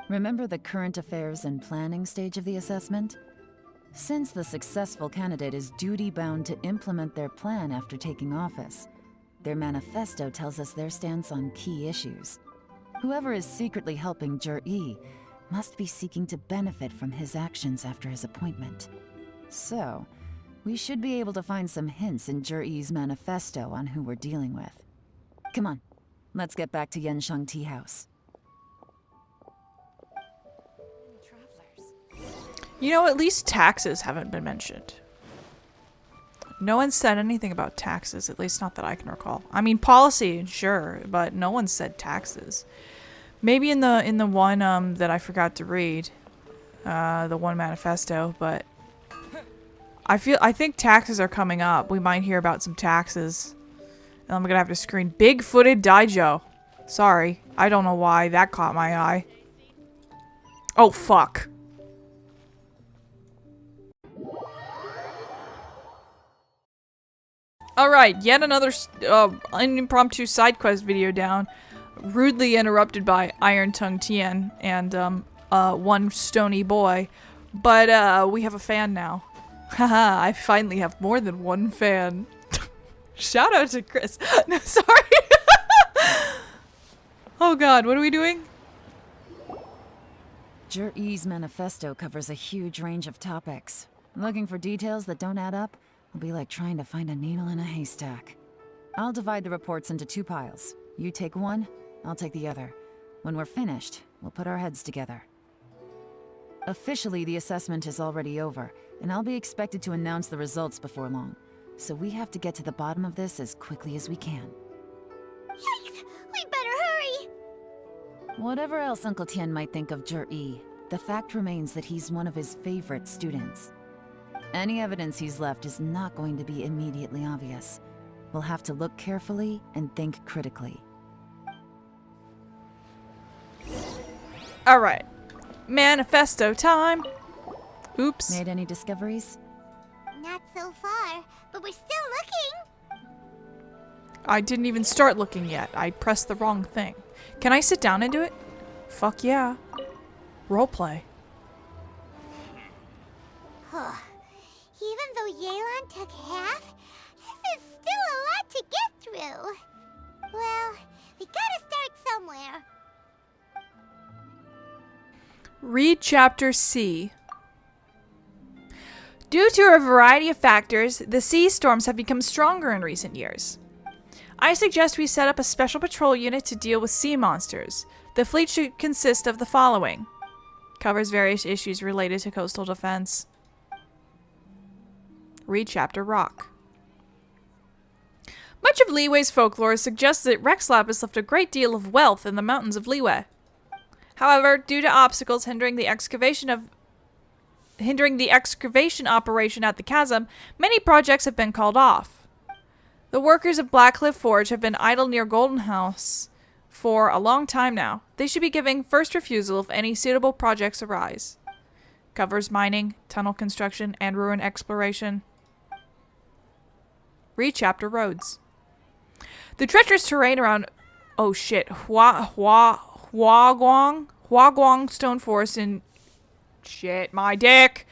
Remember the current affairs and planning stage of the assessment? Since the successful candidate is duty-bound to implement their plan after taking office, their manifesto tells us their stance on key issues. Whoever is secretly helping Zhi-Yi must be seeking to benefit from his actions after his appointment. So, we should be able to find some hints in Zhi-Yi's manifesto on who we're dealing with. Come on, let's get back to Yansheng Tea House. You know, at least taxes haven't been mentioned. No one said anything about taxes, at least not that I can recall. I mean, policy, sure, but no one said taxes. Maybe in the one that I forgot to read, the one manifesto, but I think taxes are coming up. We might hear about some taxes. And I'm gonna have to screen big-footed Daijo. Sorry, I don't know why that caught my eye. Oh fuck. Alright, yet another impromptu side quest video down. Rudely interrupted by Iron Tongue Tian and one stony boy. But we have a fan now. Haha, I finally have more than one fan. Shout out to Chris. No, sorry. Oh god, what are we doing? Zhi-Yi's manifesto covers a huge range of topics. Looking for details that don't add up will be like trying to find a needle in a haystack. I'll divide the reports into 2 piles. You take one, I'll take the other. When we're finished, we'll put our heads together. Officially, the assessment is already over, and I'll be expected to announce the results before long. So we have to get to the bottom of this as quickly as we can. Yikes! We better hurry! Whatever else Uncle Tian might think of Zhi-Yi, the fact remains that he's one of his favorite students. Any evidence he's left is not going to be immediately obvious. We'll have to look carefully and think critically. Alright. Manifesto time! Oops. Made any discoveries? Not so far, but we're still looking. I didn't even start looking yet. I pressed the wrong thing. Can I sit down and do it? Fuck yeah. Roleplay. Even though Yelan took half, this is still a lot to get through. Well, we gotta start somewhere. Read Chapter C. Due to a variety of factors, the sea storms have become stronger in recent years. I suggest we set up a special patrol unit to deal with sea monsters. The fleet should consist of the following. Covers various issues related to coastal defense. Read Chapter Rock. Much of Liyue's folklore suggests that Rexlab has left a great deal of wealth in the mountains of Liyue. However, due to obstacles hindering the excavation of hindering the excavation operation at the chasm, many projects have been called off. The workers of Blackcliff Forge have been idle near Golden House for a long time now. They should be giving first refusal if any suitable projects arise. Covers mining, tunnel construction, and ruin exploration. Read chapter roads. The treacherous terrain around Huaguang Stone Forest in my dick.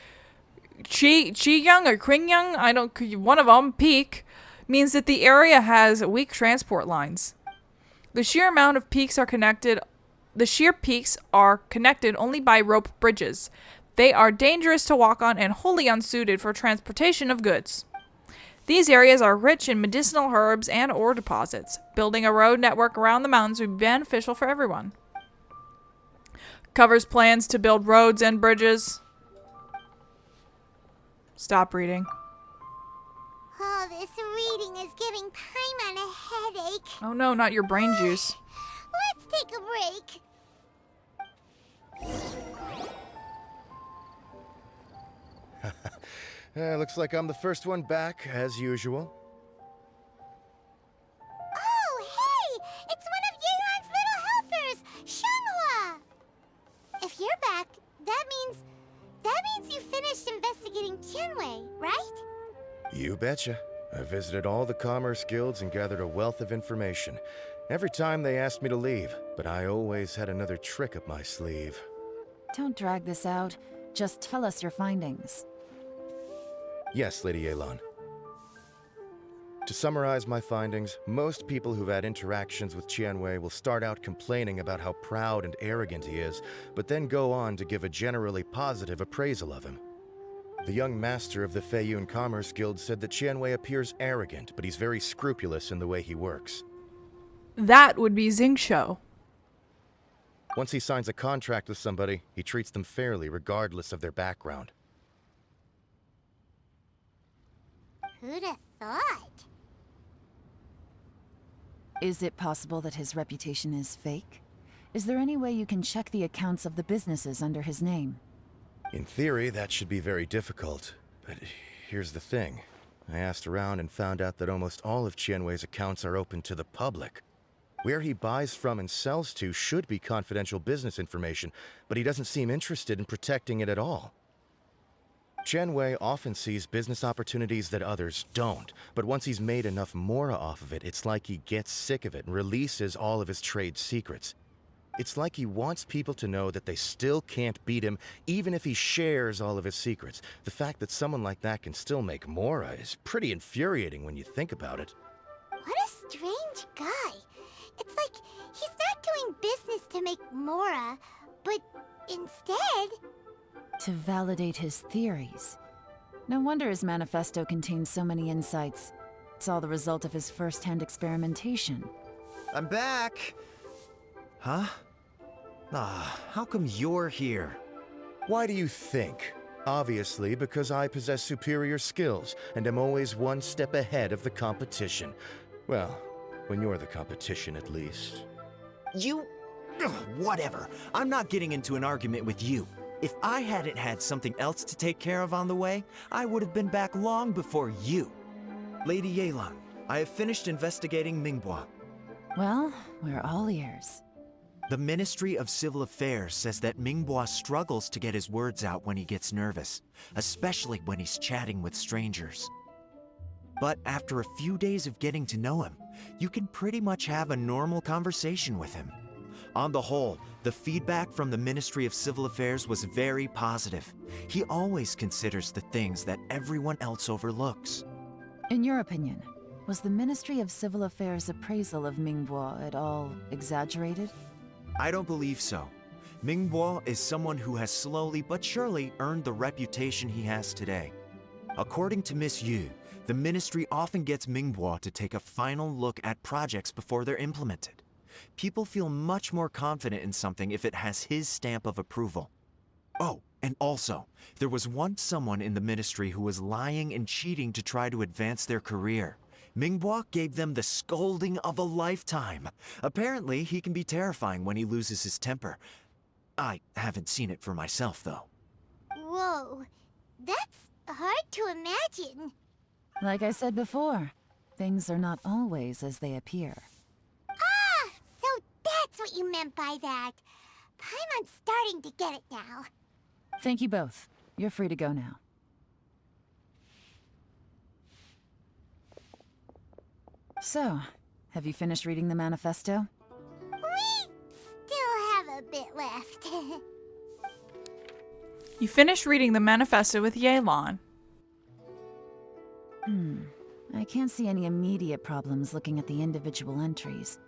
Qixing or Qingyang, one of them, peak, means that the area has weak transport lines. The sheer peaks are connected only by rope bridges. They are dangerous to walk on and wholly unsuited for transportation of goods. These areas are rich in medicinal herbs and ore deposits. Building a road network around the mountains would be beneficial for everyone. Covers plans to build roads and bridges. Stop reading. Oh, this reading is giving Paimon a headache. Oh no, not your brain juice. Let's take a break. Looks like I'm the first one back, as usual. Oh, hey! It's one of Yelan's little helpers, Shanghua! If you're back, that means you finished investigating Tianwei, right? You betcha. I visited all the commerce guilds and gathered a wealth of information. Every time they asked me to leave, but I always had another trick up my sleeve. Don't drag this out. Just tell us your findings. Yes, Lady Yelan. To summarize my findings, most people who've had interactions with Tianwei will start out complaining about how proud and arrogant he is, but then go on to give a generally positive appraisal of him. The young master of the Feiyun Commerce Guild said that Tianwei appears arrogant, but he's very scrupulous in the way he works. That would be Xingqiu. Once he signs a contract with somebody, he treats them fairly regardless of their background. Who'd have thought? Is it possible that his reputation is fake? Is there any way you can check the accounts of the businesses under his name? In theory, that should be very difficult. But here's the thing. I asked around and found out that almost all of Tianwei's accounts are open to the public. Where he buys from and sells to should be confidential business information, but he doesn't seem interested in protecting it at all. Tianwei often sees business opportunities that others don't, but once he's made enough mora off of it, it's like he gets sick of it and releases all of his trade secrets. It's like he wants people to know that they still can't beat him, even if he shares all of his secrets. The fact that someone like that can still make mora is pretty infuriating when you think about it. What a strange guy. It's like he's not doing business to make mora, but instead... To validate his theories. No wonder his manifesto contains so many insights. It's all the result of his first-hand experimentation. I'm back! Huh? How come you're here? Why do you think? Obviously, because I possess superior skills and am always one step ahead of the competition. Well, when you're the competition, at least. You... whatever. I'm not getting into an argument with you. If I hadn't had something else to take care of on the way, I would have been back long before you. Lady Yelan, I have finished investigating Mingbua. Well, we're all ears. The Ministry of Civil Affairs says that Mingbua struggles to get his words out when he gets nervous, especially when he's chatting with strangers. But after a few days of getting to know him, you can pretty much have a normal conversation with him. On the whole, the feedback from the Ministry of Civil Affairs was very positive. He always considers the things that everyone else overlooks. In your opinion, was the Ministry of Civil Affairs' appraisal of Mingbua at all exaggerated? I don't believe so. Mingbua is someone who has slowly but surely earned the reputation he has today. According to Miss Yu, the Ministry often gets Mingbua to take a final look at projects before they're implemented. People feel much more confident in something if it has his stamp of approval. Oh, and also, there was once someone in the Ministry who was lying and cheating to try to advance their career. Mingbua gave them the scolding of a lifetime. Apparently, he can be terrifying when he loses his temper. I haven't seen it for myself, though. Whoa, That's hard to imagine. Like I said before, things are not always as they appear. Ah, so that's what you meant by that. Paimon's starting to get it now. Thank you both. You're free to go now. So, have you finished reading the manifesto? We still have a bit left. You finished reading the manifesto with Yelan. I can't see any immediate problems looking at the individual entries.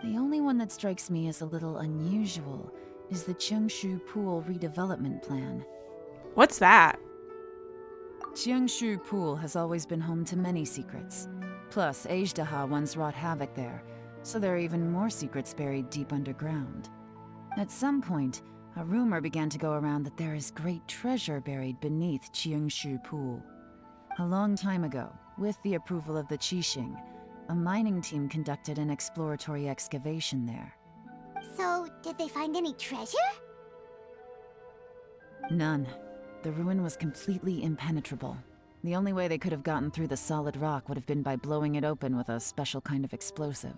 The only one that strikes me as a little unusual is the Tianshu Pool redevelopment plan. What's that? Tianshu Pool has always been home to many secrets. Plus, Ajdaha once wrought havoc there, so there are even more secrets buried deep underground. At some point, a rumor began to go around that there is great treasure buried beneath Tianshu Pool. A long time ago, with the approval of the Qixing, a mining team conducted an exploratory excavation there. So, did they find any treasure? None. The ruin was completely impenetrable. The only way they could have gotten through the solid rock would have been by blowing it open with a special kind of explosive.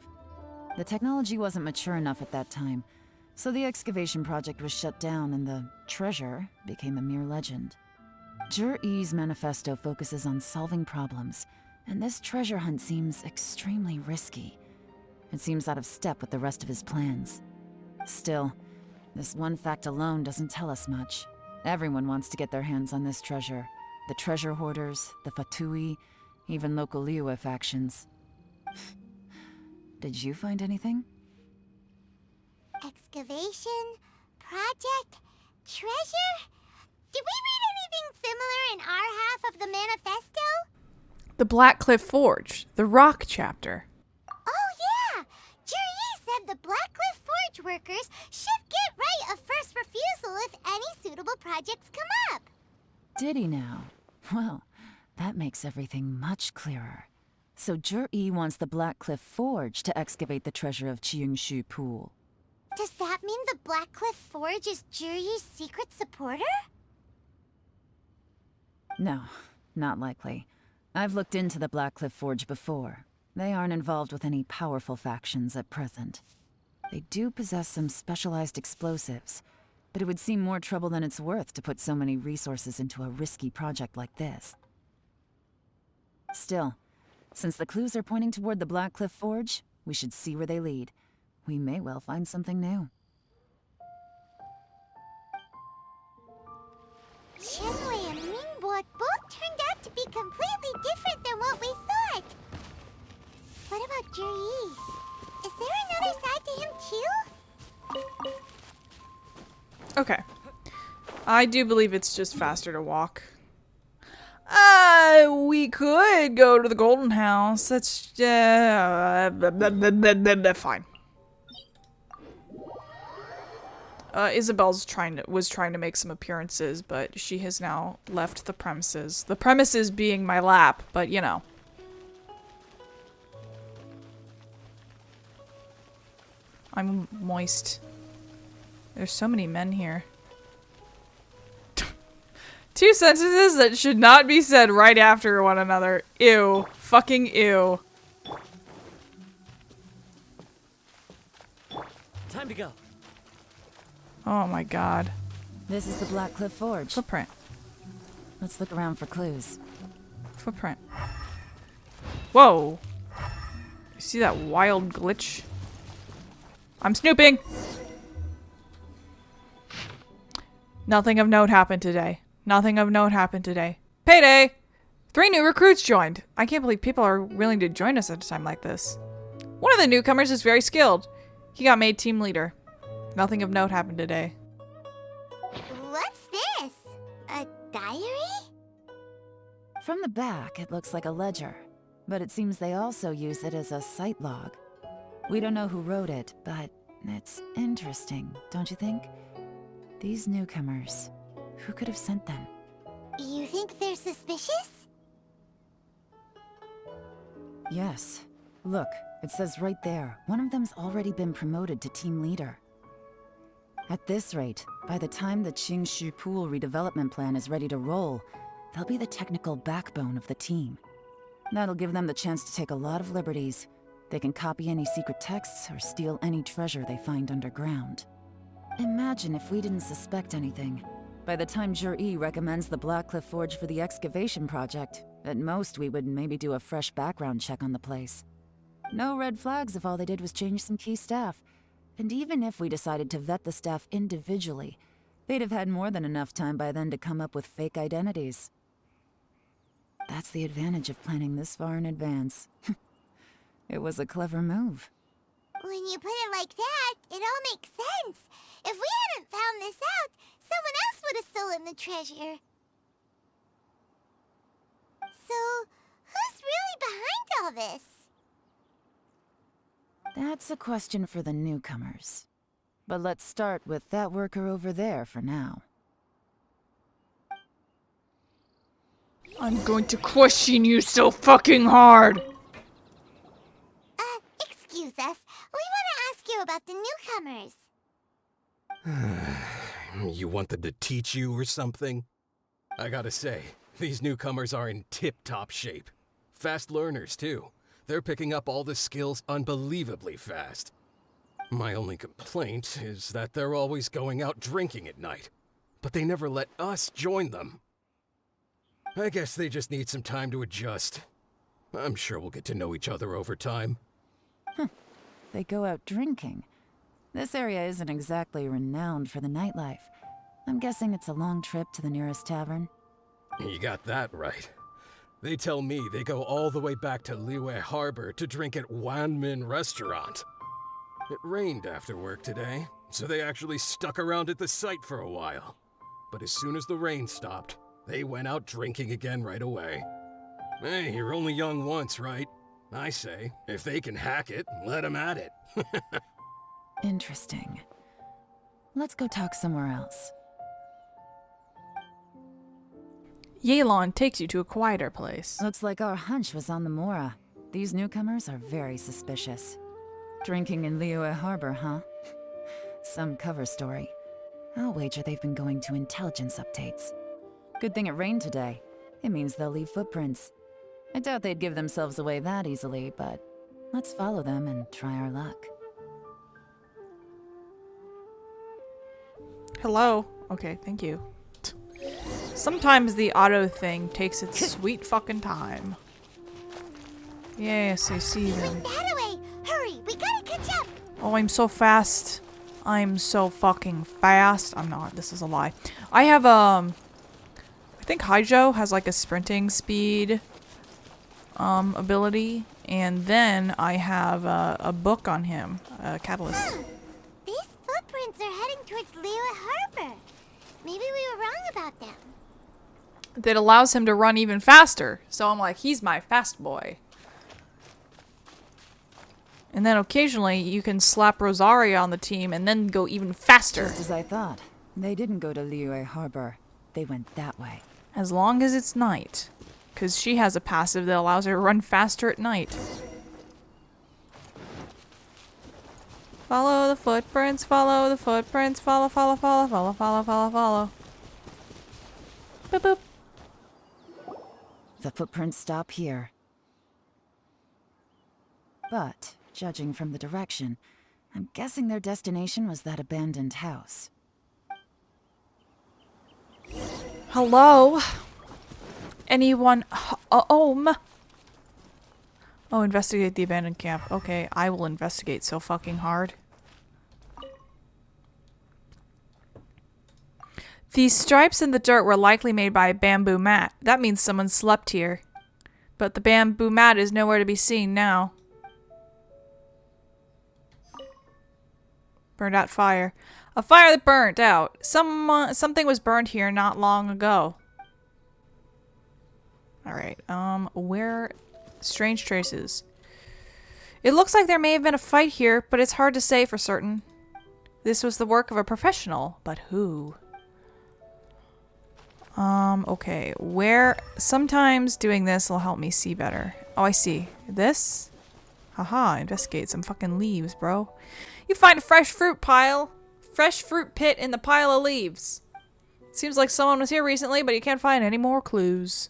The technology wasn't mature enough at that time, so the excavation project was shut down and the treasure became a mere legend. Zhi-Yi's manifesto focuses on solving problems, and this treasure hunt seems extremely risky. It seems out of step with the rest of his plans. Still, this one fact alone doesn't tell us much. Everyone wants to get their hands on this treasure. The treasure hoarders, the Fatui, even local Liyue factions. Did you find anything? Excavation? Project? Treasure? Did we read anything similar in our half of the manifesto? The Black Cliff Forge, the Rock chapter. Oh yeah! Zhi-Yi said the Blackcliff Forge workers should get right of first refusal if any suitable projects come up. Did he now? Well, that makes everything much clearer. So Zhi-Yi wants the Blackcliff Forge to excavate the treasure of Tianshu Pool. Does that mean the Blackcliff Forge is Zhi-Yi's secret supporter? No, not likely. I've looked into the Blackcliff Forge before. They aren't involved with any powerful factions at present. They do possess some specialized explosives, but it would seem more trouble than it's worth to put so many resources into a risky project like this. Still, since the clues are pointing toward the Blackcliff Forge, we should see where they lead. We may well find something new. Qianwei and Mingbo both turned out to be completely different than what we thought. What about Zhi-Yi? Is there another side to him too? Okay. I do believe it's just faster to walk. We could go to the Golden House. That's fine. Isabel's was trying to make some appearances, but she has now left the premises. The premises being my lap, but you know. I'm moist. There's so many men here. Two sentences that should not be said right after one another. Ew. Fucking ew. Time to go. Oh my god. This is the Blackcliff Forge. Footprint. Let's look around for clues. Footprint. Whoa. You see that wild glitch? I'm snooping! Nothing of note happened today. Nothing of note happened today. Payday! 3 new recruits joined. I can't believe people are willing to join us at a time like this. One of the newcomers is very skilled. He got made team leader. Nothing of note happened today. What's this? A diary? From the back, it looks like a ledger, but it seems they also use it as a site log. We don't know who wrote it, but it's interesting, don't you think? These newcomers, who could have sent them? You think they're suspicious? Yes. Look, it says right there, one of them's already been promoted to team leader. At this rate, by the time the Tianshu Pool redevelopment plan is ready to roll, they'll be the technical backbone of the team. That'll give them the chance to take a lot of liberties. They can copy any secret texts or steal any treasure they find underground. Imagine if we didn't suspect anything. By the time Jur-E recommends the Blackcliff Forge for the excavation project, at most we would maybe do a fresh background check on the place. No red flags if all they did was change some key staff. And even if we decided to vet the staff individually, they'd have had more than enough time by then to come up with fake identities. That's the advantage of planning this far in advance. It was a clever move. When you put it like that, it all makes sense. If we hadn't found this out, someone else would have stolen the treasure. So, who's really behind all this? That's a question for the newcomers. But let's start with that worker over there for now. I'm going to question you so fucking hard! Excuse us. We want to ask you about the newcomers. You want them to teach you or something? I gotta say, these newcomers are in tip-top shape. Fast learners, too. They're picking up all the skills unbelievably fast. My only complaint is that they're always going out drinking at night. But they never let us join them. I guess they just need some time to adjust. I'm sure we'll get to know each other over time. They go out drinking. This area isn't exactly renowned for the nightlife. I'm guessing it's a long trip to the nearest tavern. You got that right. They tell me they go all the way back to Liyue Harbor to drink at Wanmin Restaurant. It rained after work today, so they actually stuck around at the site for a while. But as soon as the rain stopped, they went out drinking again right away. Hey, you're only young once, right? I say, if they can hack it, let them at it. Interesting. Let's go talk somewhere else. Yelan takes you to a quieter place. Looks like our hunch was on the Mora. These newcomers are very suspicious. Drinking in Liyue Harbor, huh? Some cover story. I'll wager they've been going to intelligence updates. Good thing it rained today. It means they'll leave footprints. I doubt they'd give themselves away that easily, but let's follow them and try our luck. Hello? Okay, thank you. Sometimes the auto thing takes its sweet fucking time. Yes, I see them. That away! Hurry, we gotta catch up! Oh, I'm so fast. I'm so fucking fast. I'm not. This is a lie. I have, I think Haijo has like a sprinting speed, ability. And then I have a book on him, a catalyst. These footprints are heading towards Liyue Harbor. Maybe we were wrong about them. That allows him to run even faster. So I'm like, he's my fast boy. And then occasionally you can slap Rosaria on the team and then go even faster. Just as I thought. They didn't go to Liyue Harbor. They went that way. As long as it's night. Because she has a passive that allows her to run faster at night. Follow the footprints, follow the footprints, follow, follow, follow, follow, follow, follow, follow. Boop, boop. The footprints stop here. But, judging from the direction, I'm guessing their destination was that abandoned house. Hello? Anyone home? Oh, investigate the abandoned camp. Okay, I will investigate so fucking hard. These stripes in the dirt were likely made by a bamboo mat. That means someone slept here. But the bamboo mat is nowhere to be seen now. Burned out fire. A fire that burnt out. Something was burned here not long ago. Alright, where... Strange traces. It looks like there may have been a fight here, but it's hard to say for certain. This was the work of a professional, but who? Okay, where... Sometimes doing this will help me see better. Oh, I see. This? Haha, investigate some fucking leaves, bro. You find a fresh fruit pile. Fresh fruit pit in the pile of leaves. Seems like someone was here recently, but you can't find any more clues.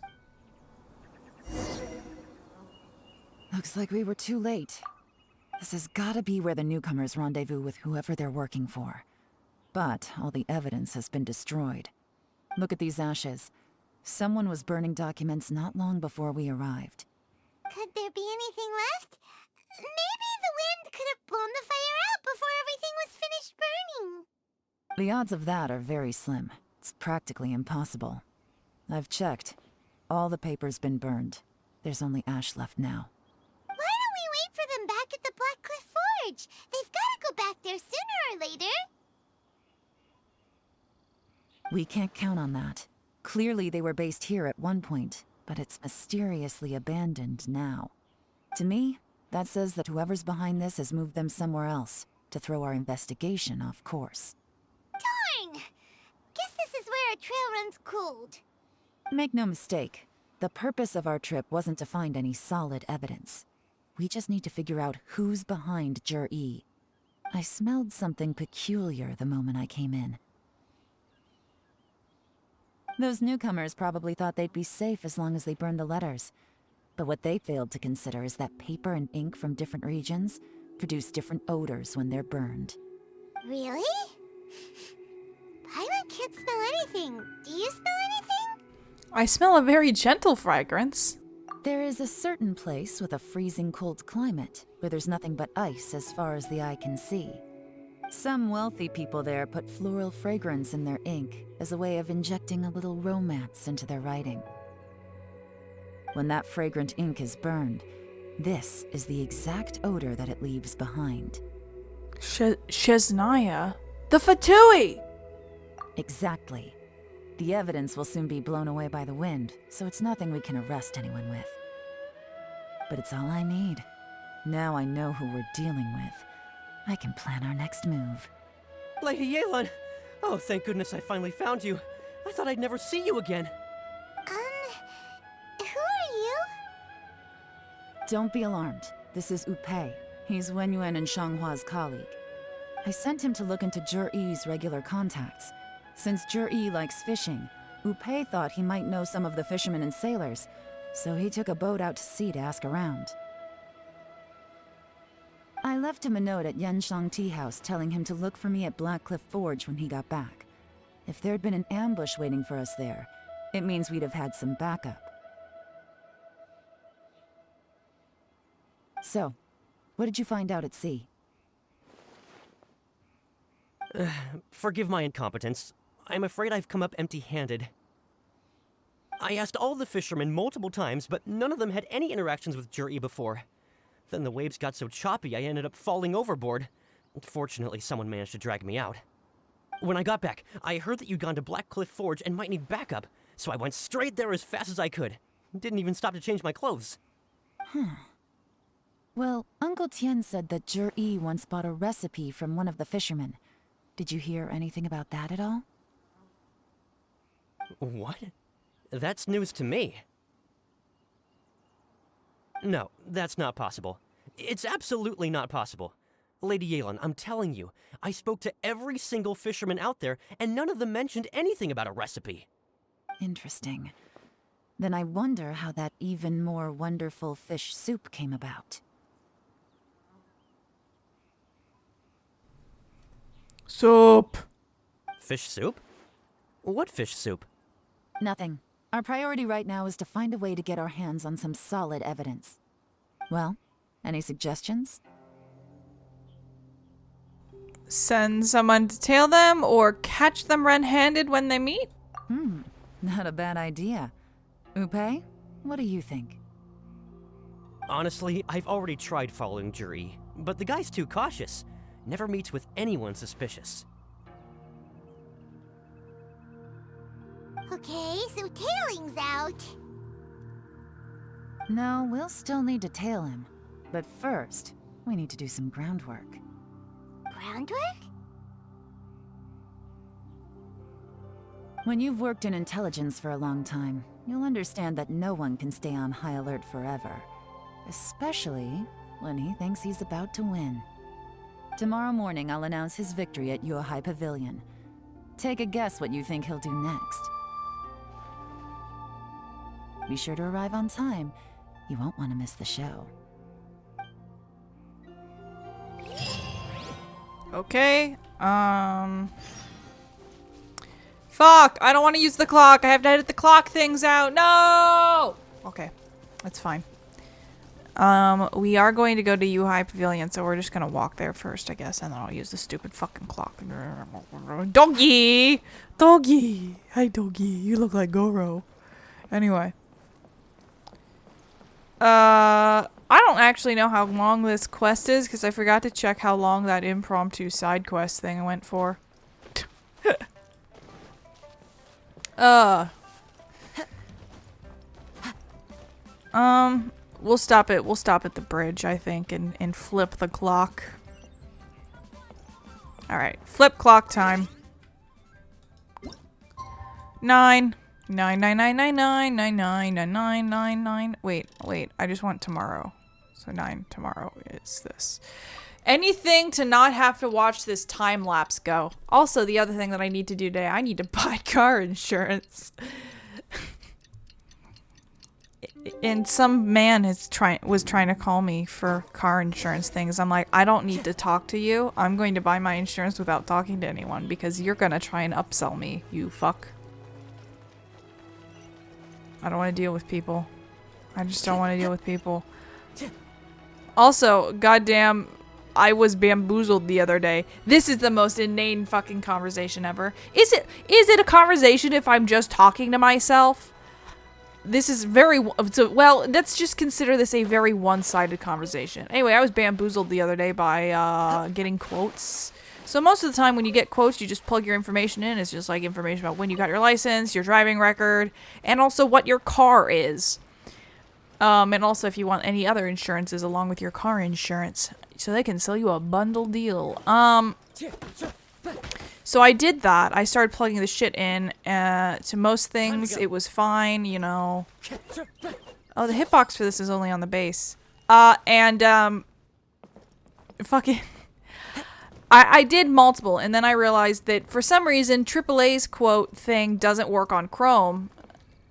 Looks like we were too late. This has gotta be where the newcomers rendezvous with whoever they're working for. But all the evidence has been destroyed. Look at these ashes. Someone was burning documents not long before we arrived. Could there be anything left? Maybe the wind could have blown the fire out before everything was finished burning. The odds of that are very slim. It's practically impossible. I've checked. All the paper's been burned. There's only ash left now. Why don't we wait for them back at the Black Cliff Forge? They've got to go back there sooner or later. We can't count on that. Clearly they were based here at one point, but it's mysteriously abandoned now. To me, that says that whoever's behind this has moved them somewhere else, to throw our investigation off course. Darn! Guess this is where our trail runs cold. Make no mistake, the purpose of our trip wasn't to find any solid evidence. We just need to figure out who's behind Jur-E. I smelled something peculiar the moment I came in. Those newcomers probably thought they'd be safe as long as they burned the letters. But what they failed to consider is that paper and ink from different regions produce different odors when they're burned. Really? Paimon can't smell anything. Do you smell anything? I smell a very gentle fragrance. There is a certain place with a freezing cold climate where there's nothing but ice as far as the eye can see. Some wealthy people there put floral fragrance in their ink as a way of injecting a little romance into their writing. When that fragrant ink is burned, this is the exact odor that it leaves behind. Sheznaya? The Fatui! Exactly. The evidence will soon be blown away by the wind, so it's nothing we can arrest anyone with. But it's all I need. Now I know who we're dealing with. I can plan our next move. Lady Yelan! Oh, thank goodness I finally found you. I thought I'd never see you again. Who are you? Don't be alarmed. This is Upei. He's Wenyuan and Shanghua's colleague. I sent him to look into Jur-E's regular contacts. Since Jur-E likes fishing, Upei thought he might know some of the fishermen and sailors, so he took a boat out to sea to ask around. I left him a note at Yenshang Tea House telling him to look for me at Black Cliff Forge when he got back. If there'd been an ambush waiting for us there, it means we'd have had some backup. So, what did you find out at sea? Forgive my incompetence. I'm afraid I've come up empty-handed. I asked all the fishermen multiple times, but none of them had any interactions with Jur-E before. Then the waves got so choppy I ended up falling overboard. Fortunately, someone managed to drag me out. When I got back, I heard that you'd gone to Black Cliff Forge and might need backup, so I went straight there as fast as I could. Didn't even stop to change my clothes. Well, Uncle Tian said that Jur-E once bought a recipe from one of the fishermen. Did you hear anything about that at all? What? That's news to me. No, that's not possible. It's absolutely not possible. Lady Yelan, I'm telling you, I spoke to every single fisherman out there, and none of them mentioned anything about a recipe. Interesting. Then I wonder how that even more wonderful fish soup came about. Soup. Fish soup? What fish soup? Nothing. Our priority right now is to find a way to get our hands on some solid evidence. Well, any suggestions? Send someone to tail them or catch them red-handed when they meet? Not a bad idea. Upei, what do you think? Honestly, I've already tried following Jur-E, but the guy's too cautious. Never meets with anyone suspicious. Okay, so tailing's out. No, we'll still need to tail him. But first, we need to do some groundwork. Groundwork? When you've worked in intelligence for a long time, you'll understand that no one can stay on high alert forever. Especially when he thinks he's about to win. Tomorrow morning, I'll announce his victory at Yuehai Pavilion. Take a guess what you think he'll do next. Be sure to arrive on time. You won't want to miss the show. Okay, fuck, I don't want to use the clock. I have to edit the clock things out. No! Okay, that's fine. We are going to go to Yuhai Pavilion, so we're just gonna walk there first, I guess, and then I'll use the stupid fucking clock. Doggy! Doggy! Hi, Doggy. You look like Goro. Anyway. I don't actually know how long this quest is, because I forgot to check how long that impromptu side quest thing went for. We'll stop at the bridge, I think, and flip the clock. Alright, flip clock time. 9. 9, 9, 9, 9, 9, 9, 9, 9, 9, 9, 9. Wait, I just want tomorrow. So 9 tomorrow is this. Anything to not have to watch this time lapse go. Also, the other thing that I need to do today, I need to buy car insurance. And some man was trying to call me for car insurance things. I'm like, I don't need to talk to you. I'm going to buy my insurance without talking to anyone because you're gonna try and upsell me, you fuck. I don't want to deal with people. I just don't want to deal with people. Also, goddamn, I was bamboozled the other day. This is the most inane fucking conversation ever. Is it a conversation if I'm just talking to myself? This is very, well, let's just consider this a very one-sided conversation. Anyway, I was bamboozled the other day by getting quotes. So most of the time when you get quotes, you just plug your information in. It's just like information about when you got your license, your driving record, and also what your car is. And also if you want any other insurances along with your car insurance. So they can sell you a bundle deal. So I did that. I started plugging the shit in. To most things, it was fine, you know. Oh, the hitbox for this is only on the base. Fucking... I did multiple, and then I realized that for some reason, AAA's quote thing doesn't work on Chrome.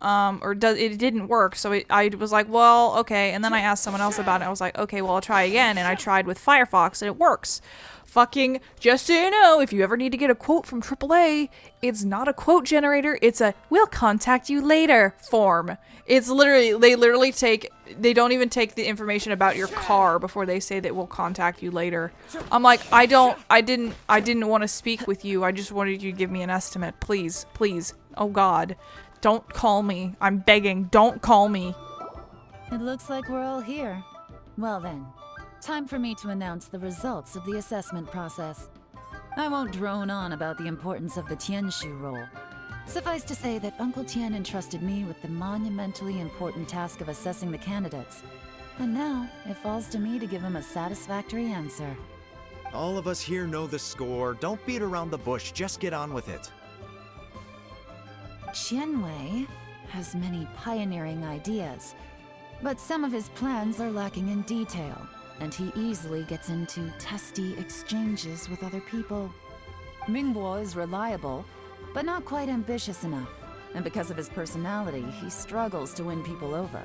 It didn't work, so I was like, well, okay. And then I asked someone else about it. I was like, okay, well, I'll try again. And I tried with Firefox, and it works. Fucking, just so you know, if you ever need to get a quote from AAA, it's not a quote generator. It's a we'll contact you later form. It's literally, they don't even take the information about your car before they say that we'll contact you later. I'm like, I didn't want to speak with you. I just wanted you to give me an estimate. Please, please. Oh God. Don't call me. I'm begging. Don't call me. It looks like we're all here. Well then, time for me to announce the results of the assessment process. I won't drone on about the importance of the Tianshu role. Suffice to say that Uncle Tian entrusted me with the monumentally important task of assessing the candidates. And now, it falls to me to give him a satisfactory answer. All of us here know the score. Don't beat around the bush, just get on with it. Qianwei has many pioneering ideas, but some of his plans are lacking in detail, and he easily gets into testy exchanges with other people. Mingbo is reliable, but not quite ambitious enough, and because of his personality, he struggles to win people over.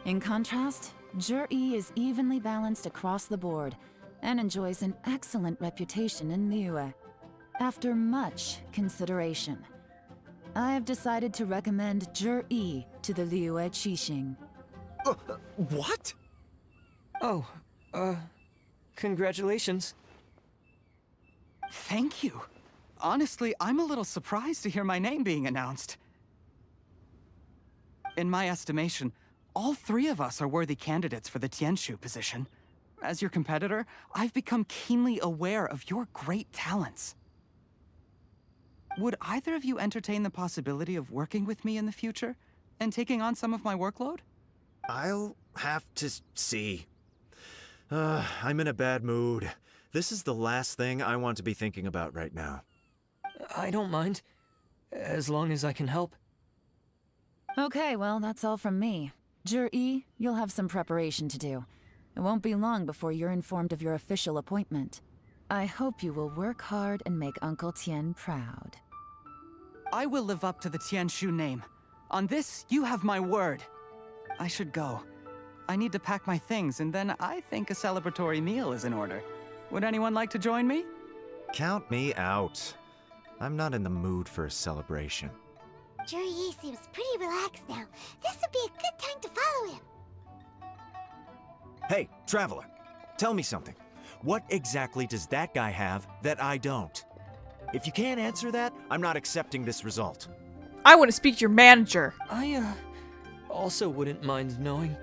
In contrast, Zhi is evenly balanced across the board, and enjoys an excellent reputation in Liyue. After much consideration, I have decided to recommend Zhi to the Liyue Qixing. What? Oh, congratulations. Thank you. Honestly, I'm a little surprised to hear my name being announced. In my estimation, all three of us are worthy candidates for the Tianshu position. As your competitor, I've become keenly aware of your great talents. Would either of you entertain the possibility of working with me in the future and taking on some of my workload? I'll have to see. I'm in a bad mood. This is the last thing I want to be thinking about right now. I don't mind, as long as I can help. Okay, well, that's all from me. Zhi, you'll have some preparation to do. It won't be long before you're informed of your official appointment. I hope you will work hard and make Uncle Tian proud. I will live up to the Tianshu name. On this, you have my word. I should go. I need to pack my things, and then I think a celebratory meal is in order. Would anyone like to join me? Count me out. I'm not in the mood for a celebration. Juri seems pretty relaxed now. This would be a good time to follow him. Hey, traveler, tell me something. What exactly does that guy have that I don't? If you can't answer that, I'm not accepting this result. I want to speak to your manager. I, also wouldn't mind knowing.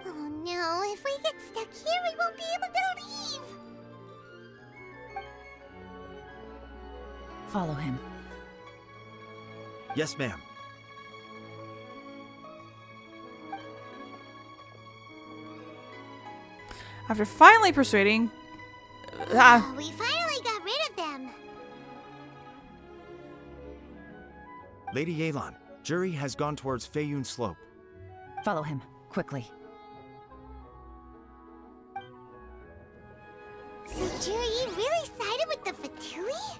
Oh no, if we get stuck here, we won't be able to leave. Follow him. Yes, ma'am. After finally persuading... We finally got rid of them. Lady Yelan, Juri has gone towards Feiyun Slope. Follow him, quickly. So Juri really sided with the Fatui?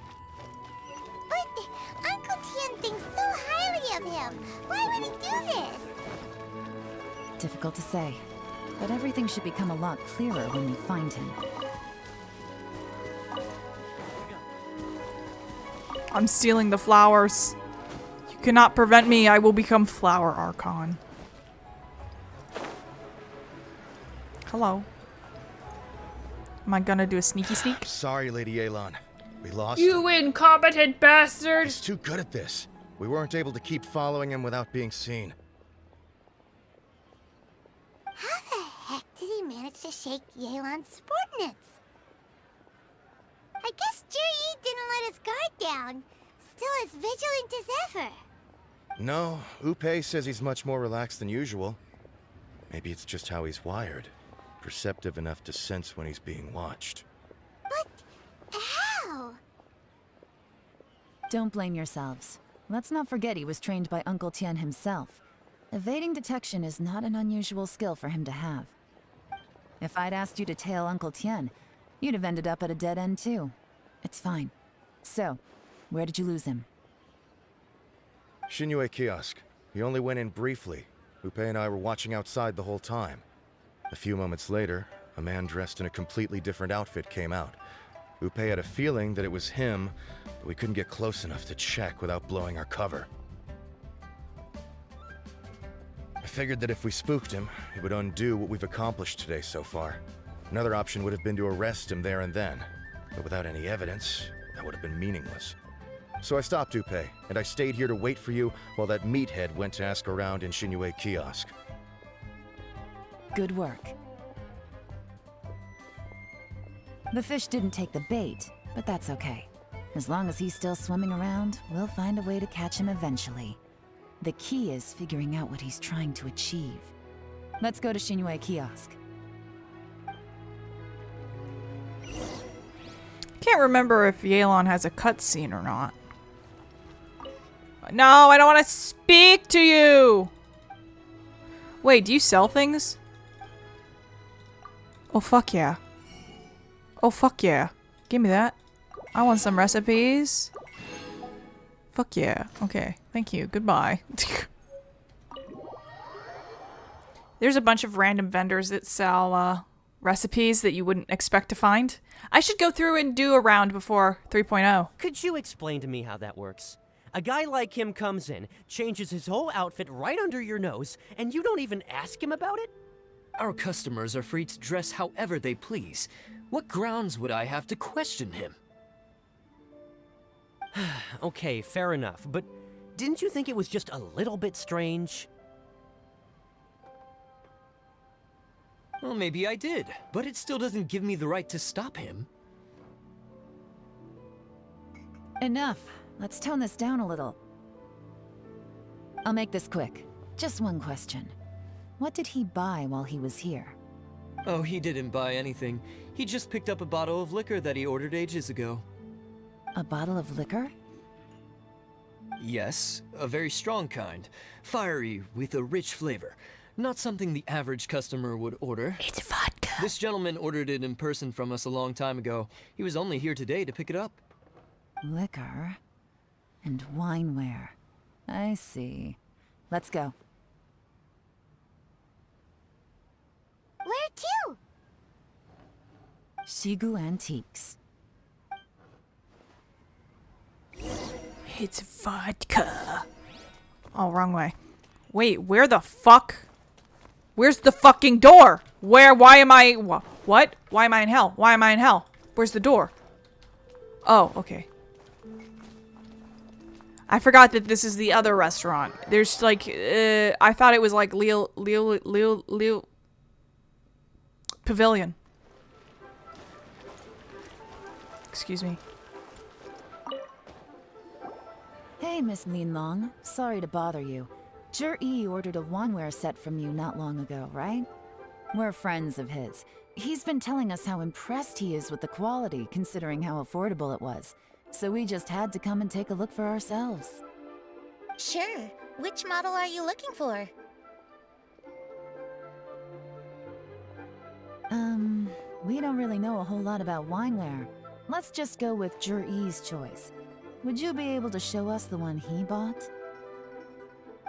But Uncle Tian thinks so highly of him. Why would he do this? Difficult to say, but everything should become a lot clearer when we find him. I'm stealing the flowers. You cannot prevent me. I will become Flower Archon. Hello. Am I gonna do a sneaky sneak? Sorry, Lady Yelan. We lost You him. incompetent bastard! He's too good at this. We weren't able to keep following him without being seen. How the heck did he manage to shake Yelan's subordinates? I guess Juri didn't let his guard down. Still as vigilant as ever. No, Upe says he's much more relaxed than usual. Maybe it's just how he's wired. Perceptive enough to sense when he's being watched. But how? Don't blame yourselves. Let's not forget he was trained by Uncle Tian himself. Evading detection is not an unusual skill for him to have. If I'd asked you to tail Uncle Tian, you'd have ended up at a dead end too. It's fine. So, where did you lose him? Xinyue kiosk. He only went in briefly. Upe and I were watching outside the whole time. A few moments later, a man dressed in a completely different outfit came out. Upe had a feeling that it was him, but we couldn't get close enough to check without blowing our cover. I figured that if we spooked him, it would undo what we've accomplished today so far. Another option would have been to arrest him there and then, but without any evidence, that would have been meaningless. So I stopped Upe, and I stayed here to wait for you while that meathead went to ask around in Xinyue kiosk. Good work. The fish didn't take the bait, but that's okay. As long as he's still swimming around, we'll find a way to catch him eventually. The key is figuring out what he's trying to achieve. Let's go to Xinyue kiosk. Can't remember if Yelan has a cutscene or not. No, I don't want to speak to you! Wait, do you sell things? Oh, fuck yeah. Oh, fuck yeah. Give me that. I want some recipes. Fuck yeah. Okay. Thank you. Goodbye. There's a bunch of random vendors that sell recipes that you wouldn't expect to find. I should go through and do a round before 3.0. Could you explain to me how that works? A guy like him comes in, changes his whole outfit right under your nose, and you don't even ask him about it? Our customers are free to dress however they please. What grounds would I have to question him? Okay, fair enough, but didn't you think it was just a little bit strange? Well, maybe I did, but it still doesn't give me the right to stop him. Enough. Let's tone this down a little. I'll make this quick. Just one question. What did he buy while he was here? Oh, he didn't buy anything. He just picked up a bottle of liquor that he ordered ages ago. A bottle of liquor? Yes, a very strong kind. Fiery, with a rich flavor. Not something the average customer would order. It's vodka. This gentleman ordered it in person from us a long time ago. He was only here today to pick it up. Liquor and wineware. I see. Let's go. Where to? Shigu Antiques. It's vodka. Oh, wrong way. Wait, where the fuck? Where's the fucking door? Why am I... What? Why am I in hell? Why am I in hell? Where's the door? Oh, okay. I forgot that this is the other restaurant. There's like, I thought it was like Liyue Pavilion. Excuse me. Hey, Miss Linlong. Sorry to bother you. Zhi ordered a wanware set from you not long ago, right? We're friends of his. He's been telling us how impressed he is with the quality, considering how affordable it was. So we just had to come and take a look for ourselves. Sure. Which model are you looking for? We don't really know a whole lot about wineware. Let's just go with Zhi's choice. Would you be able to show us the one he bought?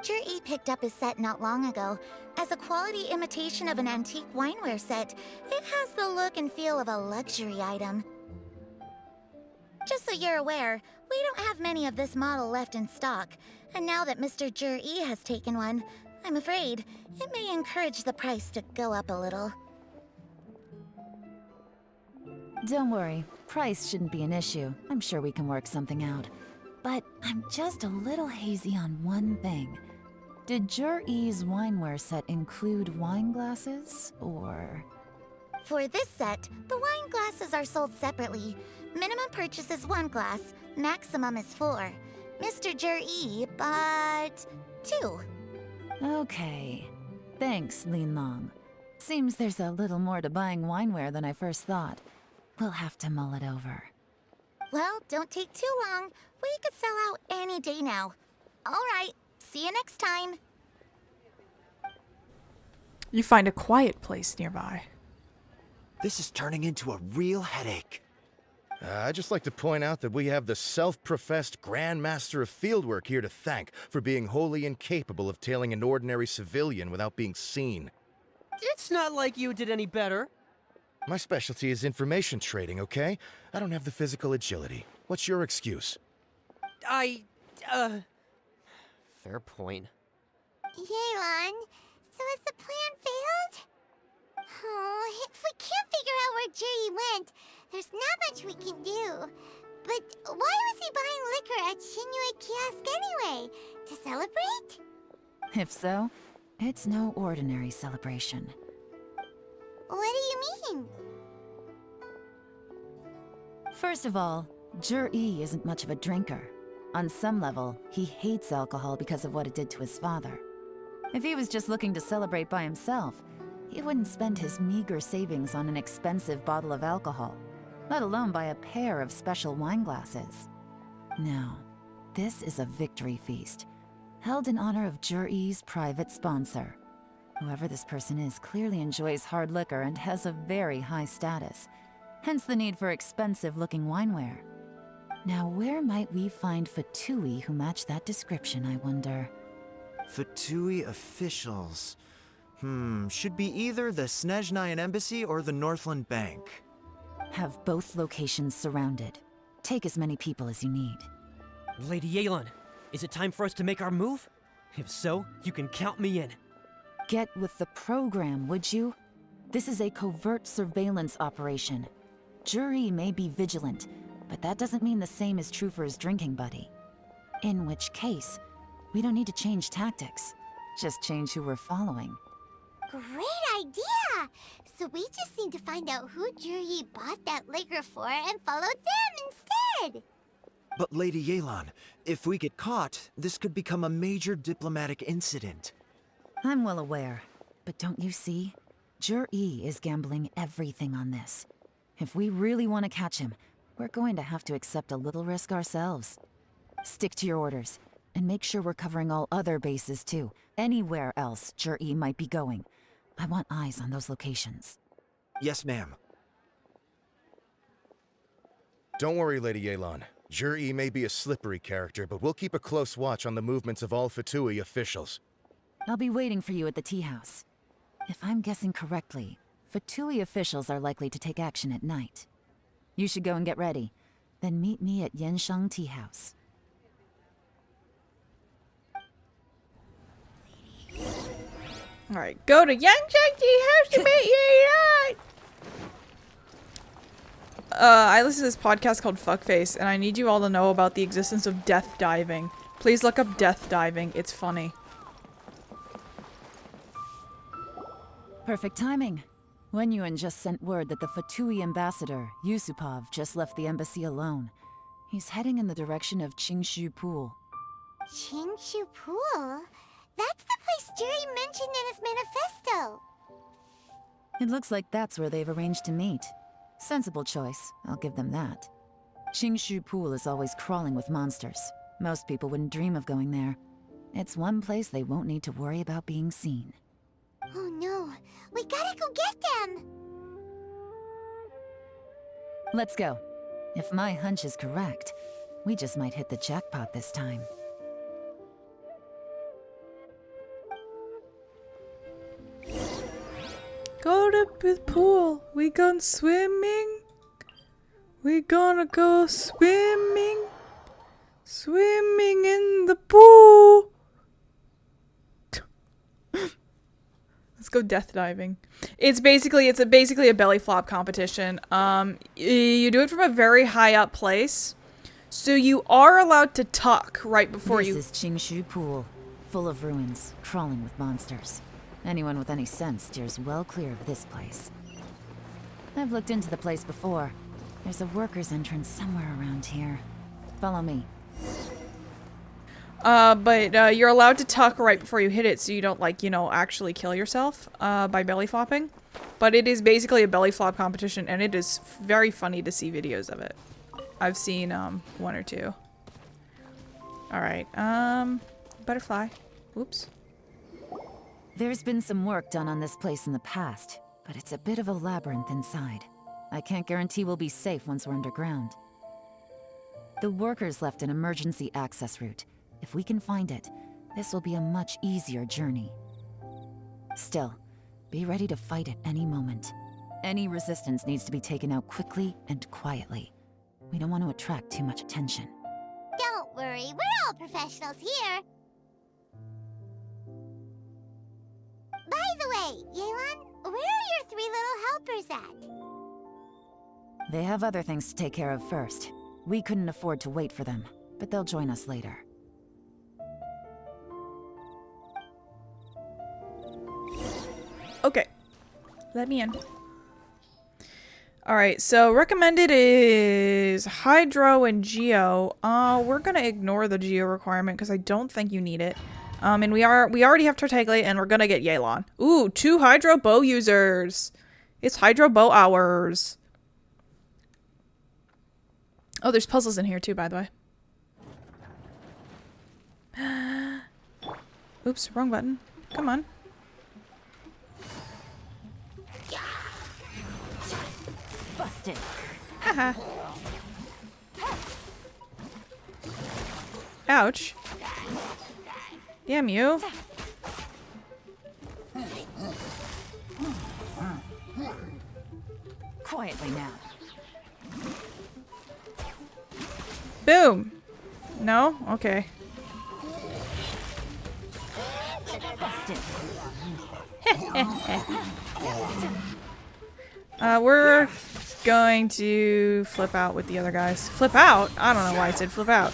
Zhi picked up his set not long ago. As a quality imitation of an antique wineware set, it has the look and feel of a luxury item. Just so you're aware, we don't have many of this model left in stock, and now that Mr. Zhi has taken one, I'm afraid it may encourage the price to go up a little. Don't worry, price shouldn't be an issue. I'm sure we can work something out. But I'm just a little hazy on one thing. Did Zhi's wineware set include wine glasses, or...? For this set, the wine glasses are sold separately. Minimum purchase is 1 glass, maximum is 4. Mr. Zhi bought 2. Okay. Thanks, Linlong. Seems there's a little more to buying wineware than I first thought. We'll have to mull it over. Well, don't take too long. We could sell out any day now. All right, see you next time. You find a quiet place nearby. This is turning into a real headache. I'd just like to point out that we have the self-professed Grand Master of Fieldwork here to thank for being wholly incapable of tailing an ordinary civilian without being seen. It's not like you did any better. My specialty is information trading, okay? I don't have the physical agility. What's your excuse? Fair point. Yelan, so has the plan failed? Oh, if we can't figure out where Jerry went, there's not much we can do. But why was he buying liquor at Xinyue Kiosk anyway? To celebrate? If so, it's no ordinary celebration. What do you mean? First of all, Zhi isn't much of a drinker. On some level, he hates alcohol because of what it did to his father. If he was just looking to celebrate by himself, he wouldn't spend his meager savings on an expensive bottle of alcohol, let alone buy a pair of special wine glasses. No, this is a victory feast, held in honor of Zhi's private sponsor. Whoever this person is clearly enjoys hard liquor and has a very high status, hence the need for expensive-looking wineware. Now, where might we find Fatui who match that description, I wonder? Fatui officials. Should be either the Snezhnayan Embassy or the Northland Bank. Have both locations surrounded. Take as many people as you need. Lady Yelan, is it time for us to make our move? If so, you can count me in. Get with the program, would you? This is a covert surveillance operation. Zhi may be vigilant, but that doesn't mean the same is true for his drinking buddy. In which case, we don't need to change tactics. Just change who we're following. Great idea! So we just need to find out who Zhi bought that liquor for and follow them instead! But Lady Yelan, if we get caught, this could become a major diplomatic incident. I'm well aware, but don't you see? Zhi is gambling everything on this. If we really want to catch him, we're going to have to accept a little risk ourselves. Stick to your orders. and make sure we're covering all other bases too. Anywhere else Jur-E might be going. I want eyes on those locations. Yes, ma'am. Don't worry, Lady Yelan. Jur-E may be a slippery character, but we'll keep a close watch on the movements of all Fatui officials. I'll be waiting for you at the tea house. If I'm guessing correctly, Fatui officials are likely to take action at night. You should go and get ready. Then meet me at GENSHIN tea house. Alright, go to GENSHIN tea house to meet Yelan! I listen to this podcast called Fuckface, and I need you all to know about the existence of death diving. Please look up death diving. It's funny. Perfect timing. Wenyuan just sent word that the Fatui ambassador, Yusupov, just left the embassy alone. He's heading in the direction of Qingshu Pool. Qingshu Pool? That's the place Jerry mentioned in his manifesto. It looks like that's where they've arranged to meet. Sensible choice, I'll give them that. Qingshu Pool is always crawling with monsters. Most people wouldn't dream of going there. It's one place they won't need to worry about being seen. Oh no, we gotta go get them! Let's go. If my hunch is correct, we just might hit the jackpot this time. Go to the pool. We gone swimming. We gonna go swimming. Swimming in the pool. Let's go death diving. It's basically a belly flop competition. You do it from a very high up place. So you are allowed to tuck right before you. This is Qingshu Pool, full of ruins, crawling with monsters. Anyone with any sense steers well clear of this place. I've looked into the place before. There's a worker's entrance somewhere around here. Follow me. But you're allowed to tuck right before you hit it so you don't, like, you know, actually kill yourself by belly flopping. But it is basically a belly flop competition, and it is very funny to see videos of it. I've seen one or two. Alright, butterfly. Oops. There's been some work done on this place in the past, but it's a bit of a labyrinth inside. I can't guarantee we'll be safe once we're underground. The workers left an emergency access route. If we can find it, this will be a much easier journey. Still, be ready to fight at any moment. Any resistance needs to be taken out quickly and quietly. We don't want to attract too much attention. Don't worry, we're all professionals here. By the way, Yelan, where are your 3 little helpers at? They have other things to take care of first. We couldn't afford to wait for them, but they'll join us later. Okay. Let me in. Alright, so recommended is Hydro and Geo. We're gonna ignore the Geo requirement because I don't think you need it. And we already have Tartaglia, and we're gonna get Yelan. Ooh, 2 Hydro bow users. It's Hydro bow hours. Oh, there's puzzles in here too, by the way. Oops, wrong button. Come on. Busted. Haha. Ouch. Damn you. Quietly now. Boom. No? Okay. Busted. We're going to flip out with the other guys. Flip out? I don't know why I said flip out.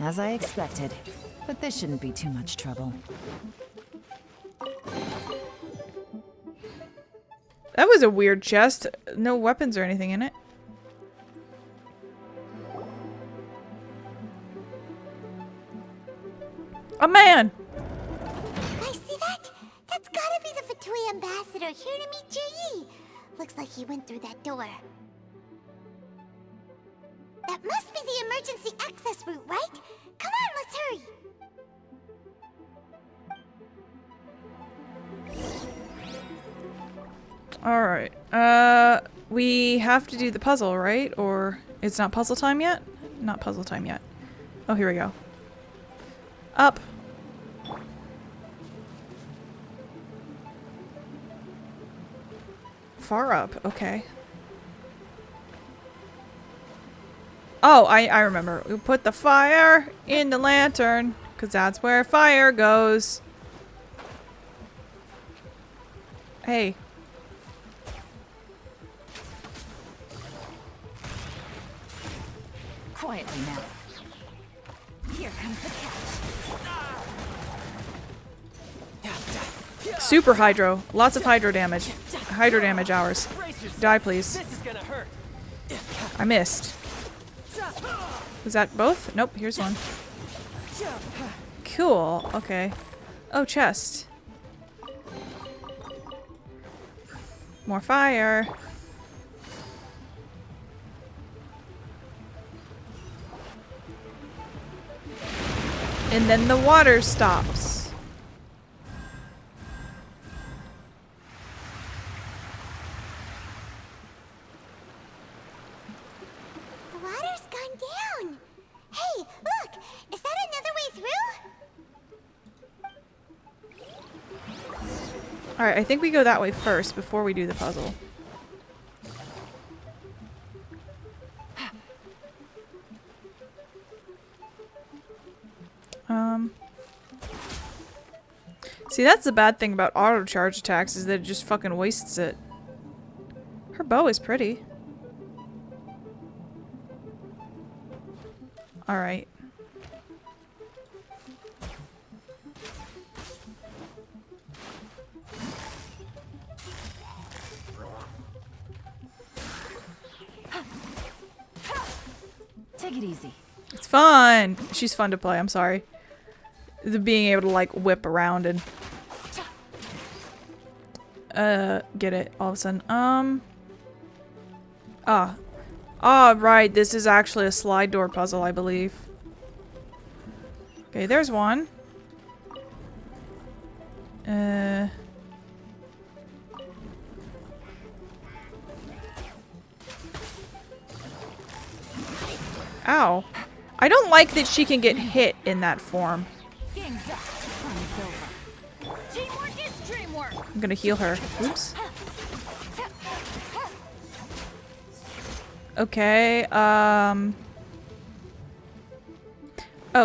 As I expected, but this shouldn't be too much trouble. That was a weird chest. No weapons or anything in it. A man! You guys see that? That's gotta be the Fatui ambassador here to meet Ji. Looks like he went through that door. That must be the the emergency access route, right? Come on, let's hurry. Alright. We have to do the puzzle, right? Or it's not puzzle time yet? Not puzzle time yet. Oh, here we go. Up. Far up, okay. Oh, I remember. We put the fire in the lantern, because that's where fire goes. Hey. Quietly now. Here comes the catch. Super hydro. Lots of hydro damage. Hydro damage hours. Die, please. This is gonna hurt. I missed. Was that both? Nope, here's one. Cool. Okay. Oh, chest. More fire. And then the water stops. The water's gone down. Hey, look! Is that another way through? Alright, I think we go that way first before we do the puzzle. See, that's the bad thing about auto charge attacks is that it just fucking wastes it. Her bow is pretty. Alright. Take it easy. It's fun. She's fun to play, I'm sorry. The being able to like whip around and get it all of a sudden. Right, this is actually a slide door puzzle, I believe. Okay, there's one. Ow. I don't like that she can get hit in that form. Teamwork is dreamwork. I'm gonna heal her. Oops. Okay, oh,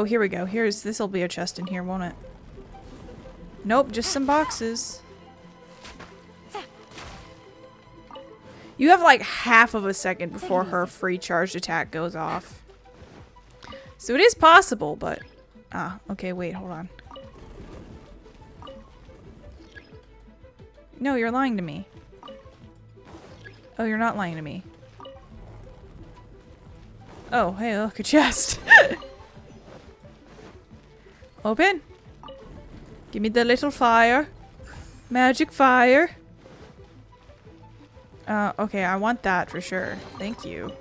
here we go. This'll be a chest in here, won't it? Nope, just some boxes. You have like half of a second before her free charged attack goes off. So it is possible, but... Ah, okay, wait, hold on. No, you're lying to me. Oh, you're not lying to me. Oh, hey, look, a chest. Open. Give me the little fire. Magic fire. Okay, I want that for sure. Thank you.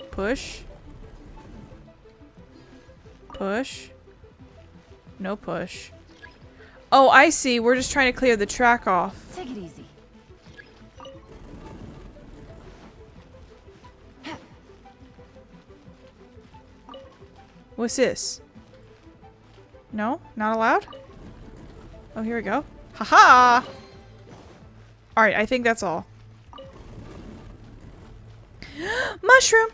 Push. Push. No push. Oh, I see. We're just trying to clear the track off. Take it easy. What's this? No? Not allowed? Oh, here we go. Haha! Alright, I think that's all. Mushroom!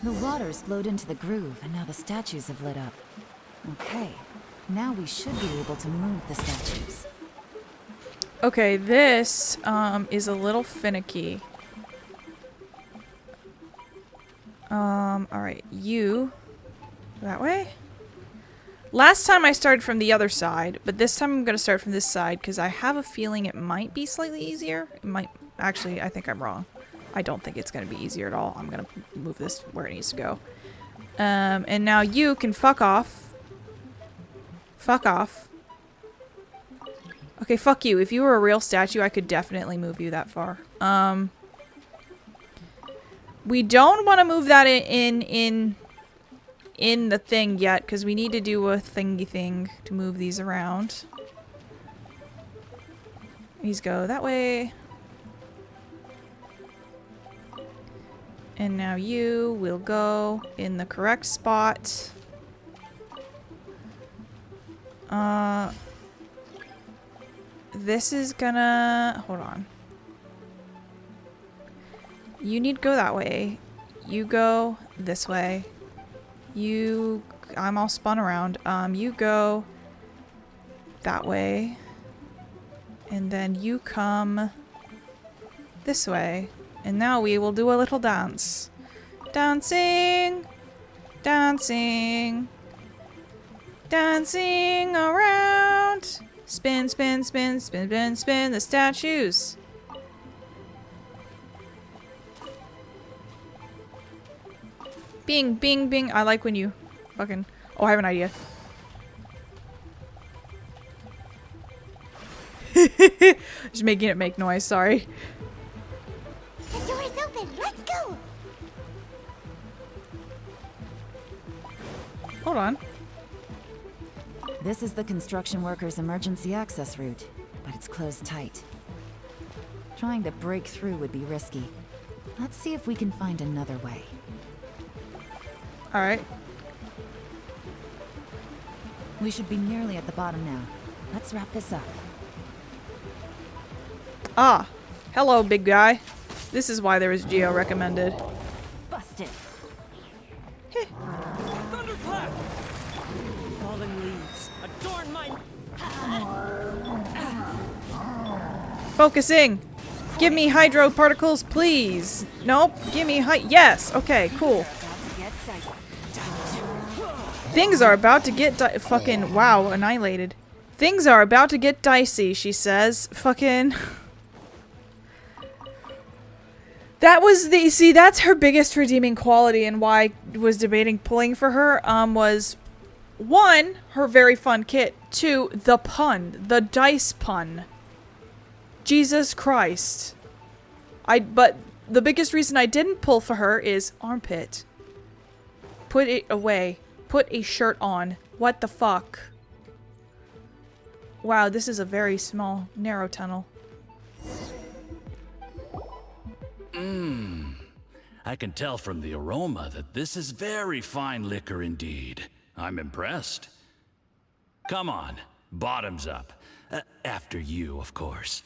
The water's flowed into the groove, and now the statues have lit up. Okay, now we should be able to move the statues. Okay, this is a little finicky. Alright, you that way? Last time I started from the other side, but this time I'm going to start from this side because I have a feeling it might be slightly easier. It might... Actually, I think I'm wrong. I don't think it's going to be easier at all. I'm going to move this where it needs to go. And now you can fuck off. Fuck off. Okay, fuck you. If you were a real statue, I could definitely move you that far. We don't want to move that in the thing yet, because we need to do a thingy thing to move these around. These go that way. And now you will go in the correct spot. This is gonna... Hold on. You need to go that way. You go this way. You... I'm all spun around. You go that way. And then you come this way. And now we will do a little dance. Dancing! Dancing! Dancing around! Spin, spin, spin, spin, spin, spin the statues. Bing, bing, bing. I like when you fucking... Oh, I have an idea. Just making it make noise, sorry. The door is open. Let's go. Hold on. This is the construction workers' emergency access route, but it's closed tight. Trying to break through would be risky. Let's see if we can find another way. Alright. We should be nearly at the bottom now. Let's wrap this up. Ah. Hello, big guy. This is why there was Geo recommended. Busted. Thunderclap! Fallen leaves adorn my... Focusing! Give me hydro particles, please! Nope. Give me yes! Okay, cool. Things are about to get fucking... Wow, annihilated. Things are about to get dicey, she says. Fucking... That was the... See, that's her biggest redeeming quality and why I was debating pulling for her, was... 1, her very fun kit. 2, the pun. The dice pun. Jesus Christ. But the biggest reason I didn't pull for her is armpit. Put it away. Put a shirt on. What the fuck? Wow, this is a very small, narrow tunnel. I can tell from the aroma that this is very fine liquor indeed. I'm impressed. Come on, bottoms up. After you, of course.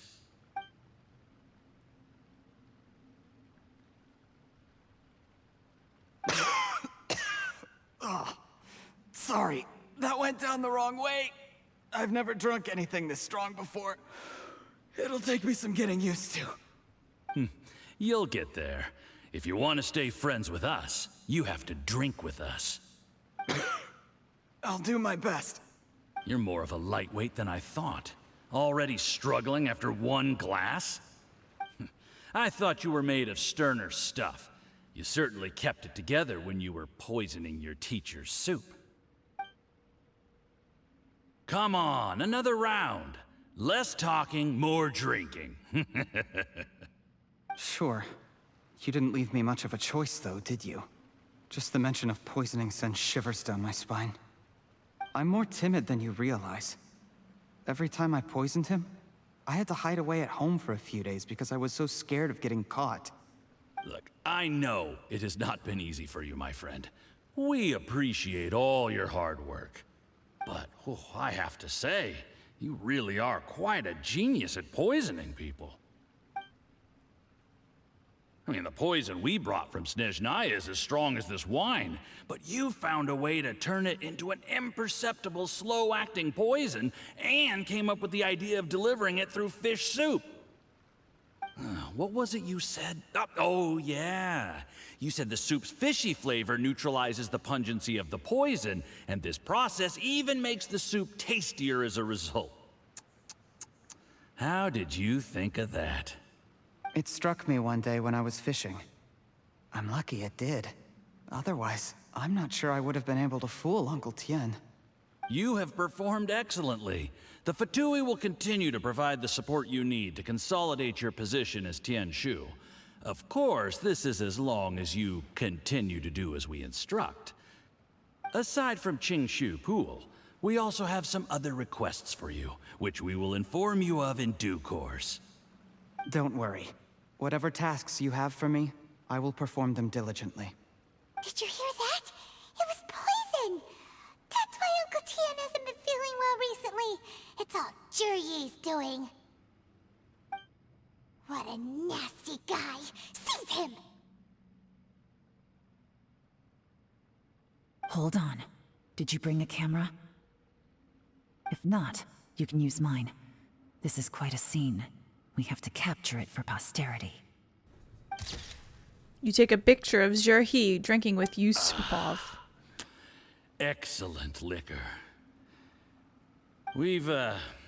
Oh, sorry. That went down the wrong way. I've never drunk anything this strong before. It'll take me some getting used to. You'll get there. If you want to stay friends with us, you have to drink with us. I'll do my best. You're more of a lightweight than I thought. Already struggling after one glass? I thought you were made of sterner stuff. You certainly kept it together when you were poisoning your teacher's soup. Come on, another round. Less talking, more drinking. Sure. You didn't leave me much of a choice, though, did you? Just the mention of poisoning sends shivers down my spine. I'm more timid than you realize. Every time I poisoned him, I had to hide away at home for a few days because I was so scared of getting caught. Look, I know it has not been easy for you, my friend. We appreciate all your hard work. But, I have to say, you really are quite a genius at poisoning people. I mean, the poison we brought from Snezhnaya is as strong as this wine, but you found a way to turn it into an imperceptible, slow-acting poison, and came up with the idea of delivering it through fish soup. what was it you said? Oh, yeah. You said the soup's fishy flavor neutralizes the pungency of the poison, and this process even makes the soup tastier as a result. How did you think of that? It struck me one day when I was fishing. I'm lucky it did. Otherwise, I'm not sure I would have been able to fool Uncle Tian. You have performed excellently. The Fatui will continue to provide the support you need to consolidate your position as Tianshu. Of course, this is as long as you continue to do as we instruct. Aside from Qingshu Pool, we also have some other requests for you, which we will inform you of in due course. Don't worry. Whatever tasks you have for me, I will perform them diligently. Did you hear that? It was poison! That's why Uncle Tian hasn't been feeling well recently. It's all Jurye's doing. What a nasty guy! Seize him! Hold on. Did you bring a camera? If not, you can use mine. This is quite a scene. We have to capture it for posterity. You take a picture of Zherhi drinking with Yusupov. Excellent liquor. We've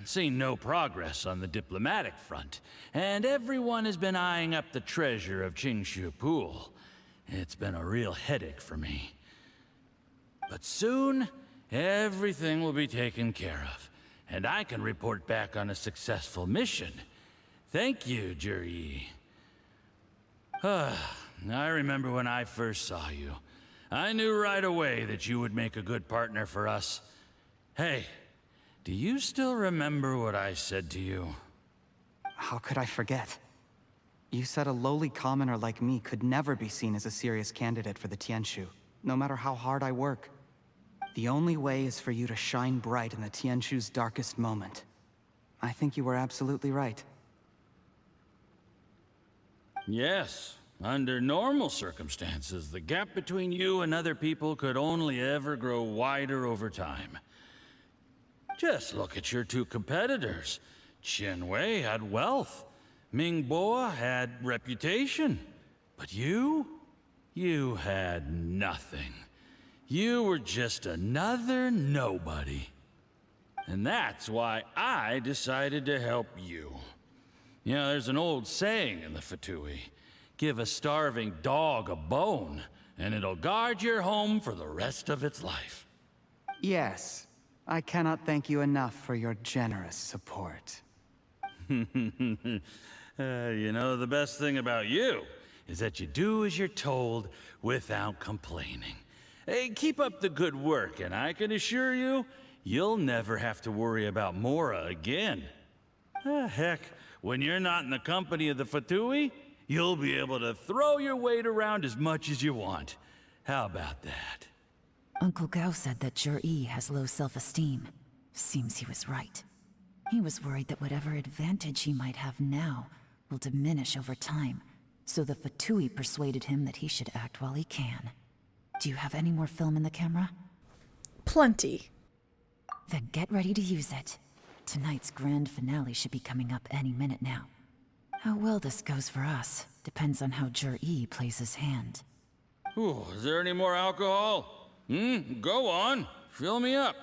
seen no progress on the diplomatic front, and everyone has been eyeing up the treasure of Qingshu Pool. It's been a real headache for me. But soon, everything will be taken care of, and I can report back on a successful mission. Thank you, Zherhi. I remember when I first saw you. I knew right away that you would make a good partner for us. Hey, do you still remember what I said to you? How could I forget? You said a lowly commoner like me could never be seen as a serious candidate for the Tianshu, no matter how hard I work. The only way is for you to shine bright in the Tianshu's darkest moment. I think you were absolutely right. Yes. Under normal circumstances, the gap between you and other people could only ever grow wider over time. Just look at your two competitors. Qianwei had wealth. Mingbo had reputation. But you had nothing. You were just another nobody. And that's why I decided to help you. You know, there's an old saying in the Fatui. Give a starving dog a bone, and it'll guard your home for the rest of its life. Yes. I cannot thank you enough for your generous support. You know, the best thing about you is that you do as you're told without complaining. Hey, keep up the good work, and I can assure you, you'll never have to worry about Mora again. Heck, when you're not in the company of the Fatui, you'll be able to throw your weight around as much as you want. How about that? Uncle Gao said that Zherhi has low self-esteem. Seems he was right. He was worried that whatever advantage he might have now will diminish over time, so the Fatui persuaded him that he should act while he can. Do you have any more film in the camera? Plenty. Then get ready to use it. Tonight's grand finale should be coming up any minute now. How well this goes for us depends on how Zherhi plays his hand. Ooh, is there any more alcohol? Go on. Fill me up.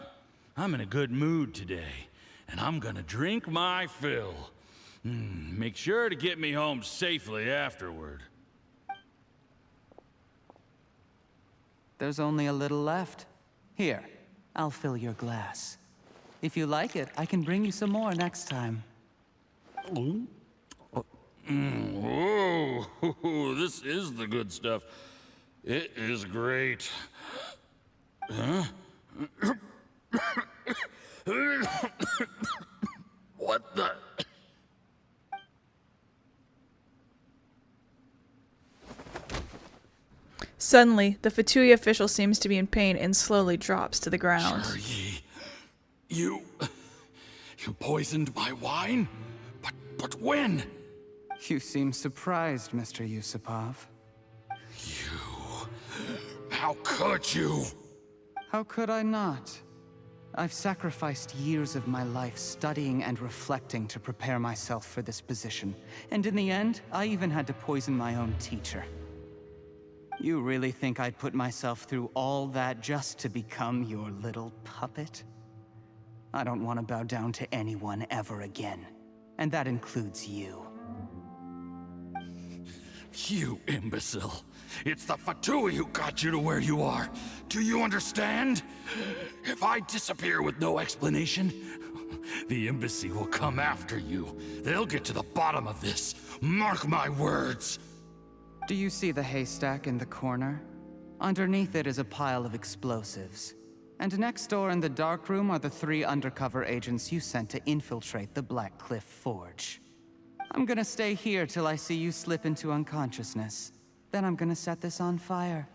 I'm in a good mood today, and I'm gonna drink my fill. Make sure to get me home safely afterward. There's only a little left. Here, I'll fill your glass. If you like it, I can bring you some more next time. Whoa, this is the good stuff. It is great. Huh? What the? Suddenly, the Fatui official seems to be in pain and slowly drops to the ground. Zherhi, you poisoned my wine? But when? You seem surprised, Mr. Yusupov. How could you? How could I not? I've sacrificed years of my life studying and reflecting to prepare myself for this position. And in the end, I even had to poison my own teacher. You really think I'd put myself through all that just to become your little puppet? I don't want to bow down to anyone ever again. And that includes you. You imbecile. It's the Fatui who got you to where you are. Do you understand? If I disappear with no explanation, the embassy will come after you. They'll get to the bottom of this. Mark my words. Do you see the haystack in the corner? Underneath it is a pile of explosives. And next door in the dark room are the 3 undercover agents you sent to infiltrate the Black Cliff Forge. I'm gonna stay here till I see you slip into unconsciousness. Then I'm gonna set this on fire.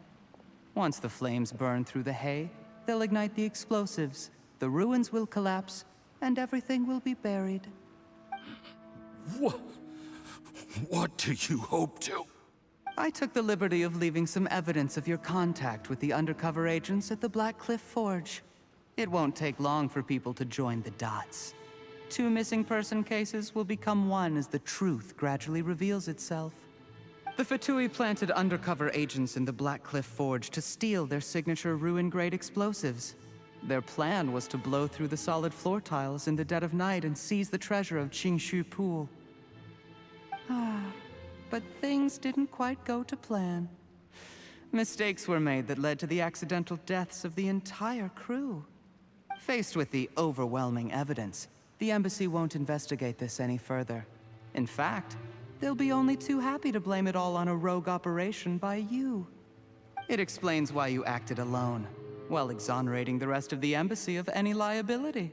Once the flames burn through the hay, they'll ignite the explosives, the ruins will collapse, and everything will be buried. What do you hope to? I took the liberty of leaving some evidence of your contact with the undercover agents at the Black Cliff Forge. It won't take long for people to join the dots. 2 missing person cases will become 1 as the truth gradually reveals itself. The Fatui planted undercover agents in the Black Cliff Forge to steal their signature ruin-grade explosives. Their plan was to blow through the solid floor tiles in the dead of night and seize the treasure of Qingshu Pool. But things didn't quite go to plan. Mistakes were made that led to the accidental deaths of the entire crew. Faced with the overwhelming evidence, the embassy won't investigate this any further. In fact, they'll be only too happy to blame it all on a rogue operation by you. It explains why you acted alone, while exonerating the rest of the embassy of any liability.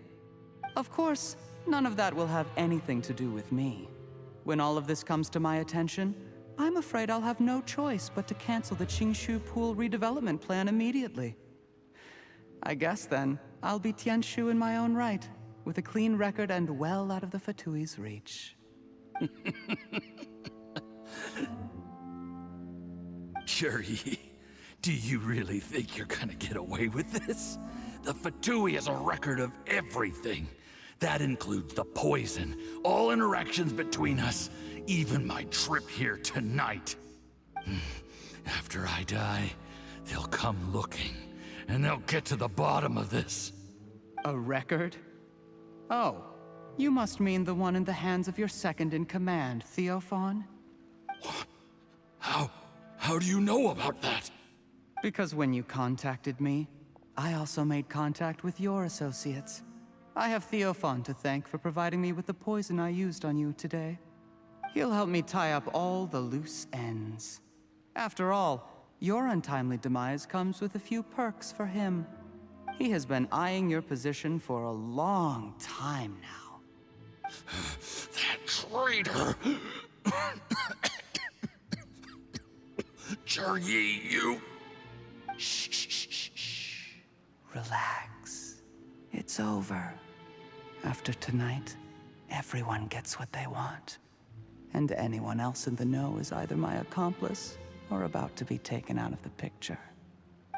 Of course, none of that will have anything to do with me. When all of this comes to my attention, I'm afraid I'll have no choice but to cancel the Qingshu Pool redevelopment plan immediately. I guess then, I'll be Tianshu in my own right, with a clean record and well out of the Fatui's reach. Juri, do you really think you're gonna get away with this? The Fatui has a record of everything. That includes the poison, all interactions between us, even my trip here tonight. After I die, they'll come looking, and they'll get to the bottom of this. A record? Oh, you must mean the one in the hands of your second-in-command, Theophon? How do you know about that? Because when you contacted me, I also made contact with your associates. I have Theophon to thank for providing me with the poison I used on you today. He'll help me tie up all the loose ends. After all, your untimely demise comes with a few perks for him. He has been eyeing your position for a long time now. That traitor! Juri, you... Shh. Relax. It's over. After tonight, everyone gets what they want. And anyone else in the know is either my accomplice or about to be taken out of the picture.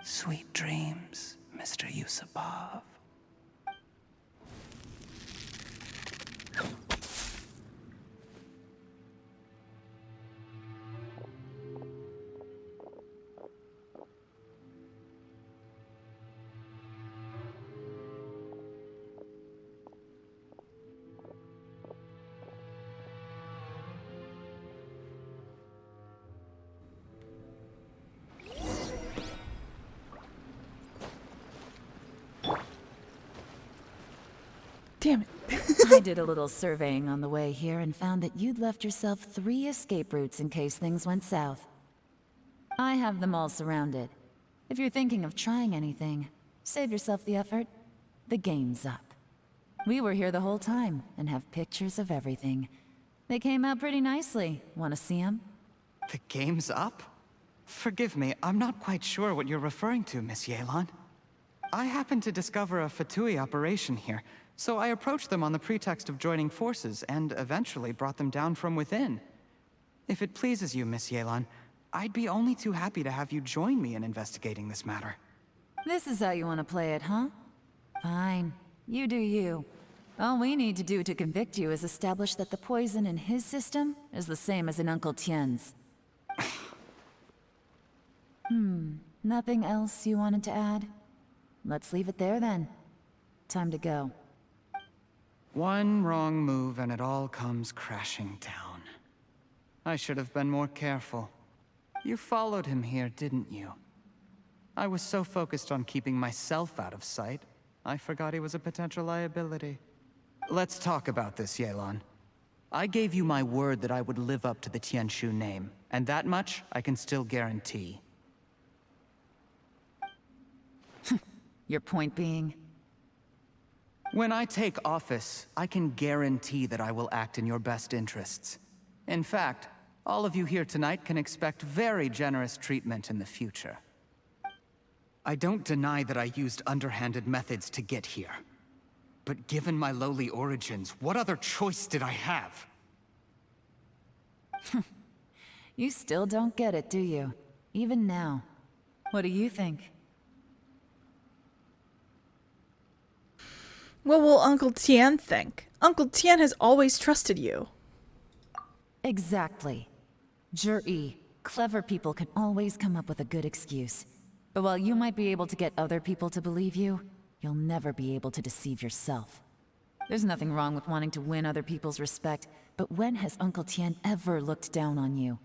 Sweet dreams, Mr. Yusupov. Damn it. I did a little surveying on the way here and found that you'd left yourself 3 escape routes in case things went south. I have them all surrounded. If you're thinking of trying anything, save yourself the effort. The game's up. We were here the whole time and have pictures of everything. They came out pretty nicely. Want to see them? The game's up? Forgive me, I'm not quite sure what you're referring to, Miss Yelan. I happened to discover a Fatui operation here, so I approached them on the pretext of joining forces and eventually brought them down from within. If it pleases you, Miss Yelan, I'd be only too happy to have you join me in investigating this matter. This is how you want to play it, huh? Fine. You do you. All we need to do to convict you is establish that the poison in his system is the same as in Uncle Tian's. Nothing else you wanted to add? Let's leave it there then. Time to go. One wrong move and it all comes crashing down. I should have been more careful. You followed him here, didn't you? I was so focused on keeping myself out of sight, I forgot he was a potential liability. Let's talk about this, Yelan. I gave you my word that I would live up to the Tianshu name, and that much I can still guarantee. Your point being? When I take office, I can guarantee that I will act in your best interests. In fact, all of you here tonight can expect very generous treatment in the future. I don't deny that I used underhanded methods to get here. But given my lowly origins, what other choice did I have? You still don't get it, do you? Even now. What do you think? What will Uncle Tian think? Uncle Tian has always trusted you. Exactly. Zhi, clever people can always come up with a good excuse. But while you might be able to get other people to believe you, you'll never be able to deceive yourself. There's nothing wrong with wanting to win other people's respect, but when has Uncle Tian ever looked down on you?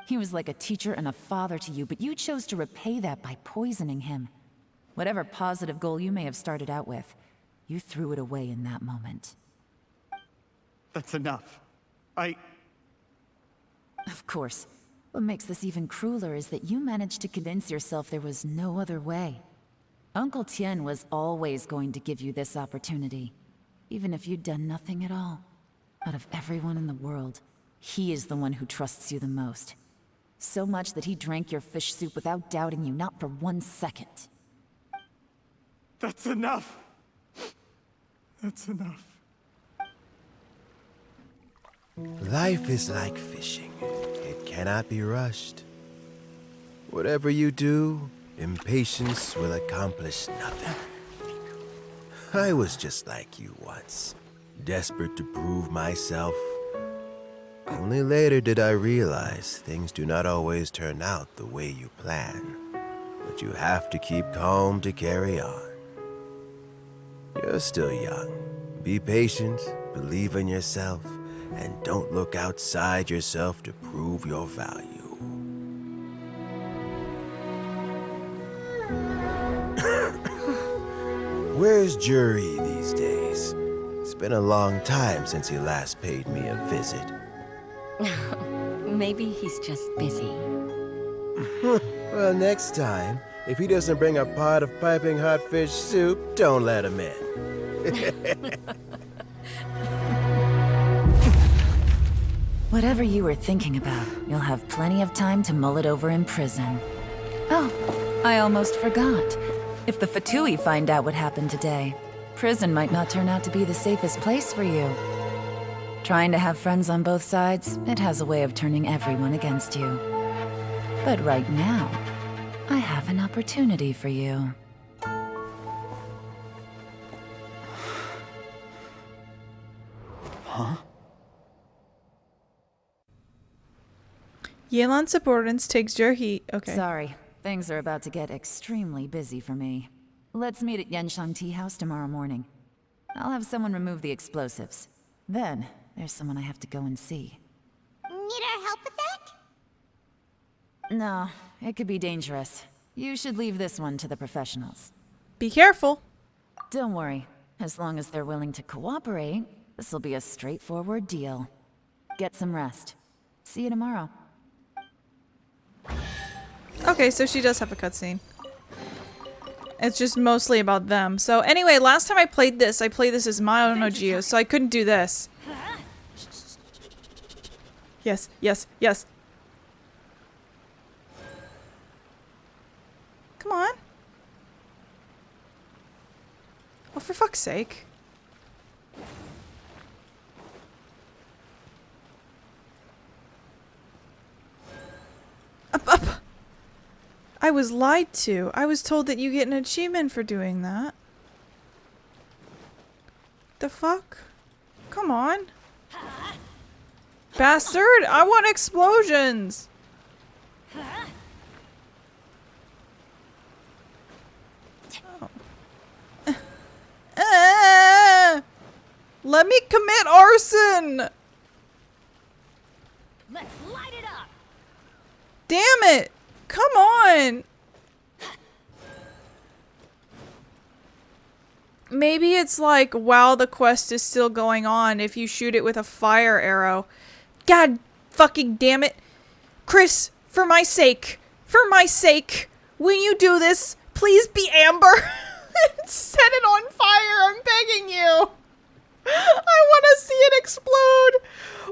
He was like a teacher and a father to you, but you chose to repay that by poisoning him. Whatever positive goal you may have started out with, you threw it away in that moment. That's enough. Of course. What makes this even crueler is that you managed to convince yourself there was no other way. Uncle Tian was always going to give you this opportunity, even if you'd done nothing at all. Out of everyone in the world, he is the one who trusts you the most. So much that he drank your fish soup without doubting you, not for 1 second. That's enough! That's enough. Life is like fishing. It cannot be rushed. Whatever you do, impatience will accomplish nothing. I was just like you once, desperate to prove myself. Only later did I realize things do not always turn out the way you plan. But you have to keep calm to carry on. You're still young. Be patient, believe in yourself, and don't look outside yourself to prove your value. Where's Jury these days? It's been a long time since he last paid me a visit. Maybe he's just busy. Well, next time, if he doesn't bring a pot of piping hot fish soup, don't let him in. Whatever you were thinking about, you'll have plenty of time to mull it over in prison. Oh, I almost forgot. If the Fatui find out what happened today, prison might not turn out to be the safest place for you. Trying to have friends on both sides, it has a way of turning everyone against you. But right now, I have an opportunity for you. Huh? Yelan's subordinates takes Jerhi. Okay. Sorry, things are about to get extremely busy for me. Let's meet at Yenshang Tea House tomorrow morning. I'll have someone remove the explosives. Then, there's someone I have to go and see. Need our help with that? No, it could be dangerous. You should leave this one to the professionals. Be careful. Don't worry. As long as they're willing to cooperate, this'll be a straightforward deal. Get some rest. See you tomorrow. Okay, so she does have a cutscene. It's just mostly about them. So anyway, last time I played this as Mayo no Geo, so I couldn't do this. Yes, yes, yes. Come on. Oh, for fuck's sake. Up, up. I was lied to. I was told that you get an achievement for doing that. The fuck? Come on. Bastard! I want explosions! Let me commit arson! Let's light it up! Damn it! Come on! Maybe it's like while the quest is still going on, if you shoot it with a fire arrow. God fucking damn it! Chris, for my sake, when you do this, please be amber and set it on fire, I'm begging you! I want to see it explode!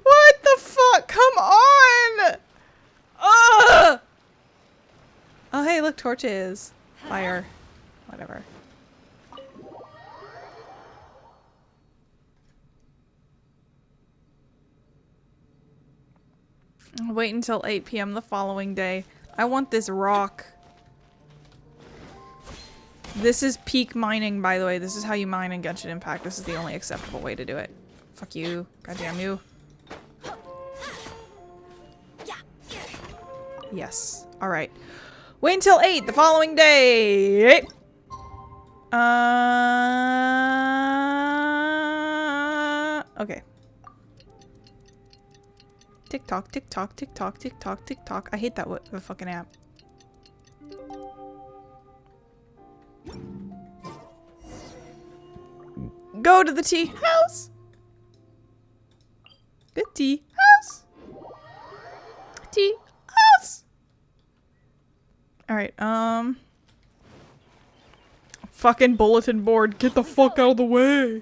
What the fuck? Come on! Ugh! Oh, hey, look, torches. Fire. Whatever. Wait until 8 p.m. the following day. I want this rock. This is peak mining, by the way. This is how you mine in Genshin Impact. This is the only acceptable way to do it. Fuck you. Goddamn you. Yes. Alright. Wait until 8 the following day. Okay. TikTok, TikTok, TikTok, TikTok, TikTok. I hate that the fucking app. Go to the tea house. The tea house. Tea house. All right. Fucking bulletin board. Get the fuck out of the way.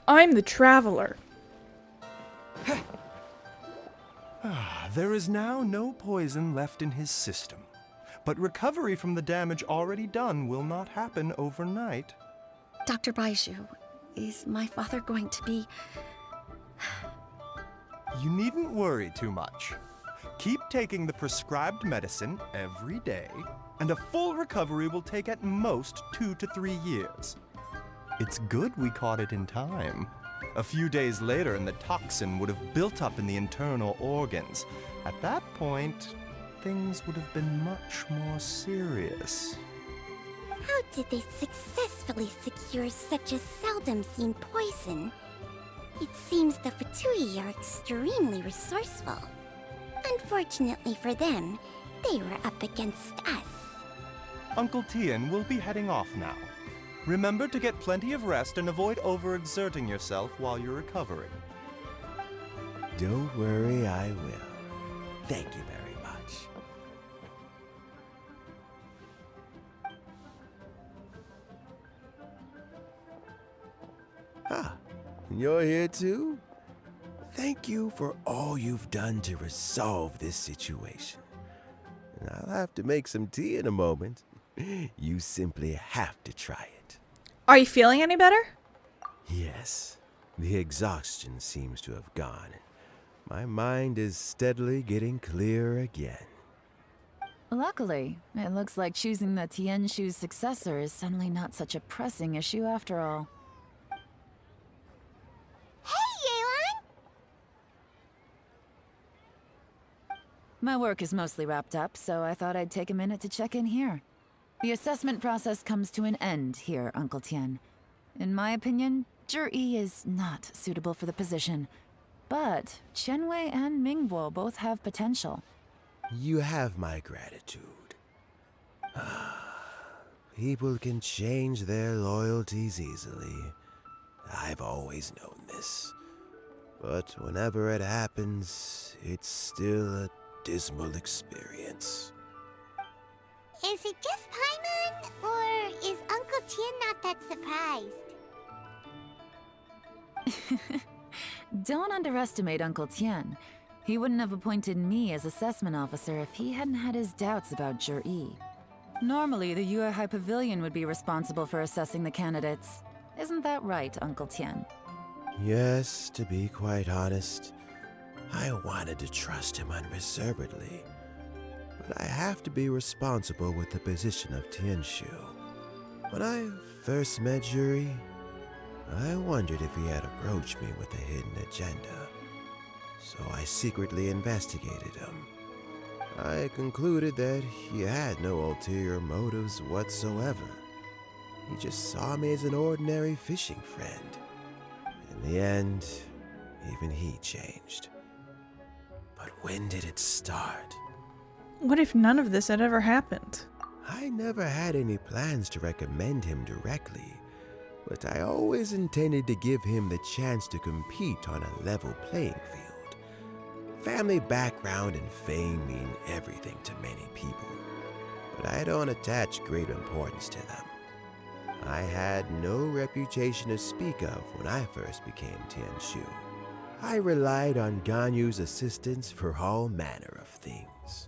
I'm the traveler. There is now no poison left in his system. But recovery from the damage already done will not happen overnight. Dr. Baishu, is my father going to be... You needn't worry too much. Keep taking the prescribed medicine every day, and a full recovery will take at most 2 to 3 years. It's good we caught it in time. A few days later, and the toxin would have built up in the internal organs. At that point, things would have been much more serious. How did they successfully secure such a seldom-seen poison? It seems the Fatui are extremely resourceful. Unfortunately for them, they were up against us. Uncle Tian will be heading off now. Remember to get plenty of rest and avoid overexerting yourself while you're recovering. Don't worry, I will. Thank you very much. Ah, you're here too? Thank you for all you've done to resolve this situation. And I'll have to make some tea in a moment. You simply have to try it. Are you feeling any better? Yes, the exhaustion seems to have gone. My mind is steadily getting clearer again. Luckily, it looks like choosing the Tianshu's successor is suddenly not such a pressing issue after all. Hey, Yelan! My work is mostly wrapped up, so I thought I'd take a minute to check in here. The assessment process comes to an end here, Uncle Tian. In my opinion, Zhi is not suitable for the position. But Qianwei and Mingbo both have potential. You have my gratitude. People can change their loyalties easily. I've always known this. But whenever it happens, it's still a dismal experience. Is it just Paimon, or is Uncle Tian not that surprised? Don't underestimate Uncle Tian. He wouldn't have appointed me as assessment officer if he hadn't had his doubts about Zhi. Normally, the Yue High Pavilion would be responsible for assessing the candidates. Isn't that right, Uncle Tian? Yes, to be quite honest, I wanted to trust him unreservedly. but I have to be responsible with the position of Tianshu. When I first met Juri, I wondered if he had approached me with a hidden agenda. So I secretly investigated him. I concluded that he had no ulterior motives whatsoever. He just saw me as an ordinary fishing friend. In the end, even he changed. But when did it start? What if none of this had ever happened? I never had any plans to recommend him directly, but I always intended to give him the chance to compete on a level playing field. Family background and fame mean everything to many people, but I don't attach great importance to them. I had no reputation to speak of when I first became Tianshu. I relied on Ganyu's assistance for all manner of things.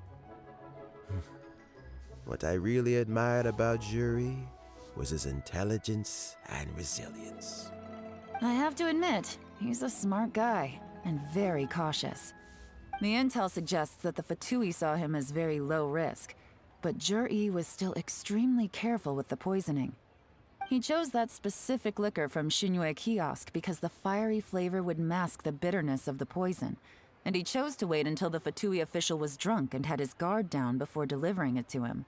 What I really admired about Juri was his intelligence and resilience. I have to admit, he's a smart guy, and very cautious. The intel suggests that the Fatui saw him as very low risk, but Juri was still extremely careful with the poisoning. He chose that specific liquor from Xingyue kiosk because the fiery flavor would mask the bitterness of the poison, and he chose to wait until the Fatui official was drunk and had his guard down before delivering it to him.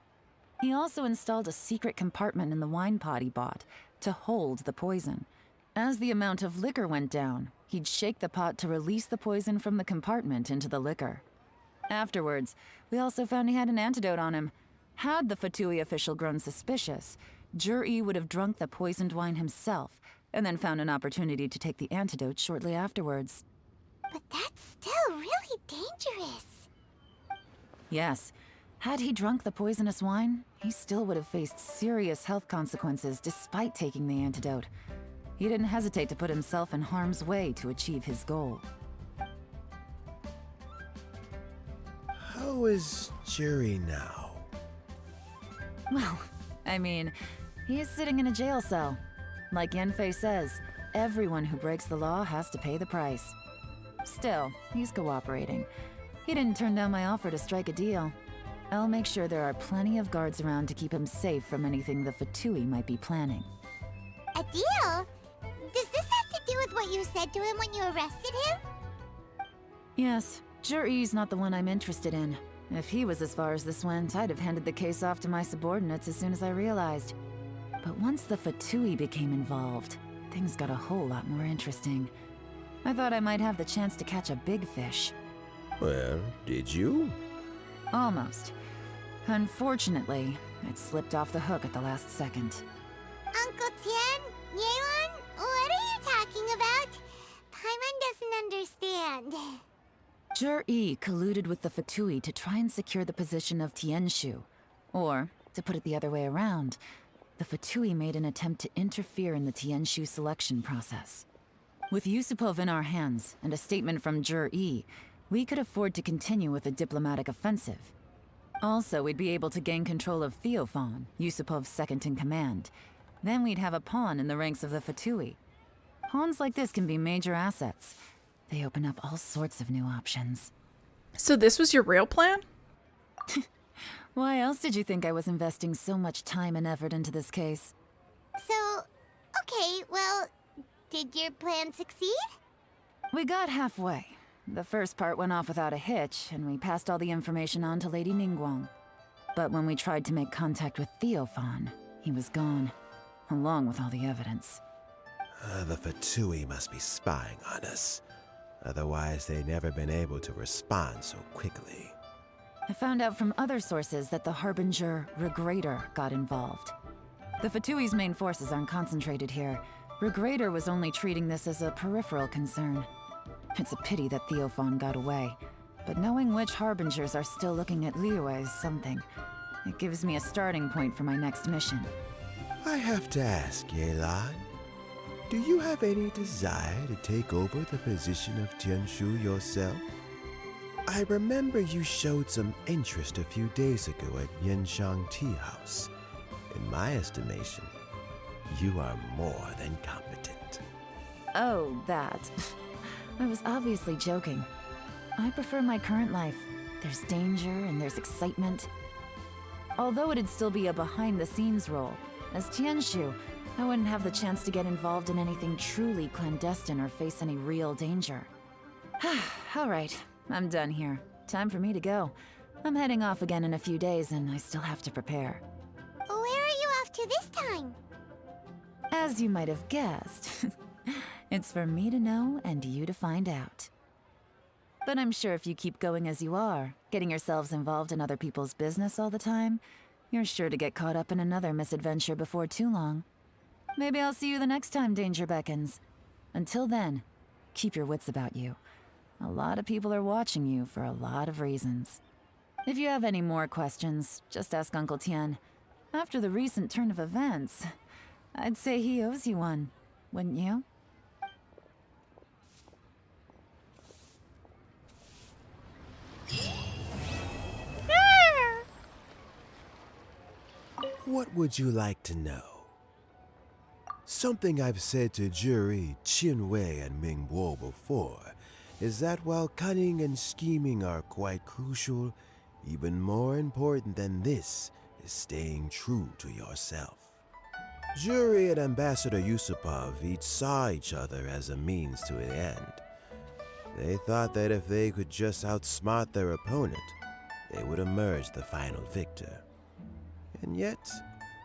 He also installed a secret compartment in the wine pot he bought to hold the poison. As the amount of liquor went down, he'd shake the pot to release the poison from the compartment into the liquor. Afterwards, we also found he had an antidote on him. Had the Fatui official grown suspicious, Juri would have drunk the poisoned wine himself, and then found an opportunity to take the antidote shortly afterwards. But that's still really dangerous. Yes, had he drunk the poisonous wine, he still would have faced serious health consequences despite taking the antidote. He didn't hesitate to put himself in harm's way to achieve his goal. How is Juri now? Well, I mean, he is sitting in a jail cell. Like Yanfei says, everyone who breaks the law has to pay the price. Still, he's cooperating. He didn't turn down my offer to strike a deal. I'll make sure there are plenty of guards around to keep him safe from anything the Fatui might be planning. A deal? Does this have to do with what you said to him when you arrested him? Yes, Juri's not the one I'm interested in. If he was as far as this went, I'd have handed the case off to my subordinates as soon as I realized. But once the Fatui became involved, things got a whole lot more interesting. I thought I might have the chance to catch a big fish. Well, did you? Almost. Unfortunately, it slipped off the hook at the last second. Uncle Tian? Yelan? What are you talking about? Paimon doesn't understand. Jur-E colluded with the Fatui to try and secure the position of Tianshu. Or, to put it the other way around, the Fatui made an attempt to interfere in the Tianshu selection process. With Yusupov in our hands, and a statement from Jur-E, we could afford to continue with a diplomatic offensive. Also, we'd be able to gain control of Theophan, Yusupov's second-in-command. Then we'd have a pawn in the ranks of the Fatui. Pawns like this can be major assets. They open up all sorts of new options. So this was your real plan? Why else did you think I was investing so much time and effort into this case? So, okay, well, did your plan succeed? We got halfway. The first part went off without a hitch, and we passed all the information on to Lady Ningguang. But when we tried to make contact with Theophan, he was gone, along with all the evidence. The Fatui must be spying on us. Otherwise, they'd never been able to respond so quickly. I found out from other sources that the Harbinger Regrator got involved. The Fatui's main forces aren't concentrated here. Regrator was only treating this as a peripheral concern. It's a pity that Theophan got away, but knowing which Harbingers are still looking at Liyue is something. It gives me a starting point for my next mission. I have to ask, Yelan, do you have any desire to take over the position of Tianshu yourself? I remember you showed some interest a few days ago at Yenshang Tea House. In my estimation, you are more than competent. Oh, that. I was obviously joking. I prefer my current life. there's danger, and there's excitement. Although it'd still be a behind-the-scenes role, as Tianshu, I wouldn't have the chance to get involved in anything truly clandestine or face any real danger. Alright, I'm done here. Time for me to go. I'm heading off again in a few days, and I still have to prepare. Where are you off to this time? As you might have guessed, it's for me to know and you to find out. But I'm sure if you keep going as you are, getting yourselves involved in other people's business all the time, you're sure to get caught up in another misadventure before too long. Maybe I'll see you the next time danger beckons. Until then, keep your wits about you. A lot of people are watching you for a lot of reasons. If you have any more questions, just ask Uncle Tian. After the recent turn of events, I'd say he owes you one, wouldn't you? What would you like to know? Something I've said to Jury, Qinwei, and Mingguo before is that while cunning and scheming are quite crucial, even more important than this is staying true to yourself. Jury and Ambassador Yusupov each saw each other as a means to an end. They thought that if they could just outsmart their opponent, they would emerge the final victor. And yet,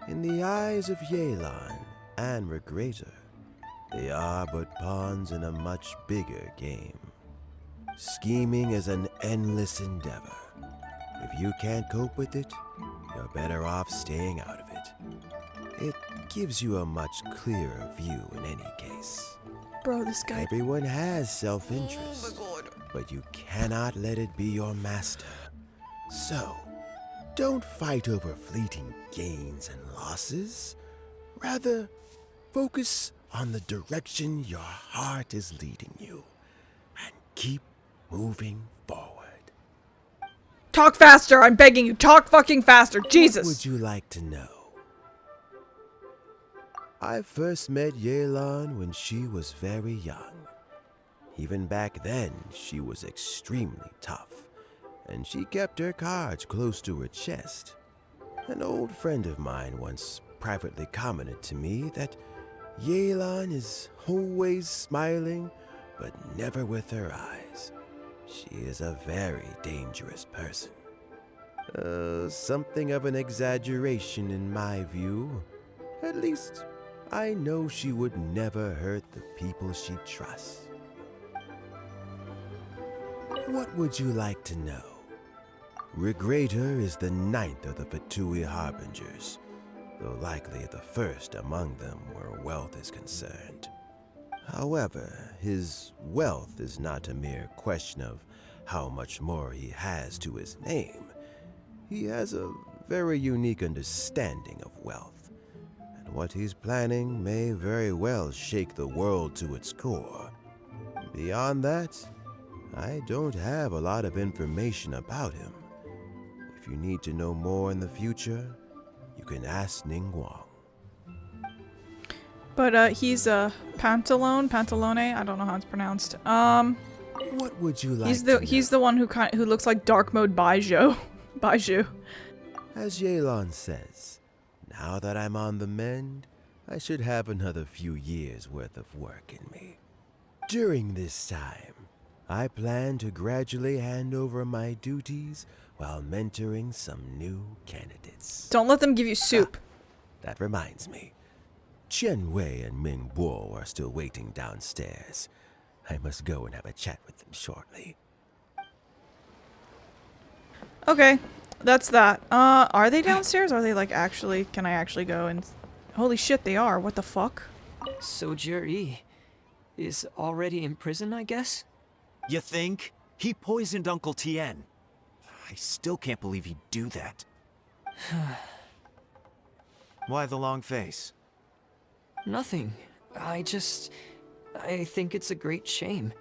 in the eyes of Yelan and Regrator, they are but pawns in a much bigger game. Scheming is an endless endeavor. If you can't cope with it, you're better off staying out of it. It gives you a much clearer view in any case. Bro, this guy... Everyone has self-interest, but you cannot let it be your master. So, don't fight over fleeting gains and losses. Rather, focus on the direction your heart is leading you, and keep moving forward. Talk faster, I'm begging you. Talk fucking faster, Jesus. What would you like to know? I first met Yelan when she was very young. Even back then, she was extremely tough, and she kept her cards close to her chest. An old friend of mine once privately commented to me that Yelan is always smiling, but never with her eyes. She is a very dangerous person. Something of an exaggeration in my view. At least, I know she would never hurt the people she trusts. What would you like to know? Regrator is the 9th of the Fatui Harbingers, though likely the first among them where wealth is concerned. However, his wealth is not a mere question of how much more he has to his name. He has a very unique understanding of wealth, and what he's planning may very well shake the world to its core. Beyond that, I don't have a lot of information about him. If you need to know more in the future, you can ask Ningguang. But he's a Pantalone, I don't know how it's pronounced. What would you like he's the one who looks like dark mode Baizhou. As Yelan says, now that I'm on the mend, I should have another few years worth of work in me. During this time, I plan to gradually hand over my duties while mentoring some new candidates. Don't let them give you soup. That reminds me. Qianwei and Mingguo are still waiting downstairs. I must go and have a chat with them shortly. Okay, that's that. Are they downstairs? Are they like actually, can I actually go and... Holy shit, they are. What the fuck? So Jerry is already in prison, I guess? You think? He poisoned Uncle Tian. I still can't believe he'd do that. Why the long face? Nothing. I think it's a great shame.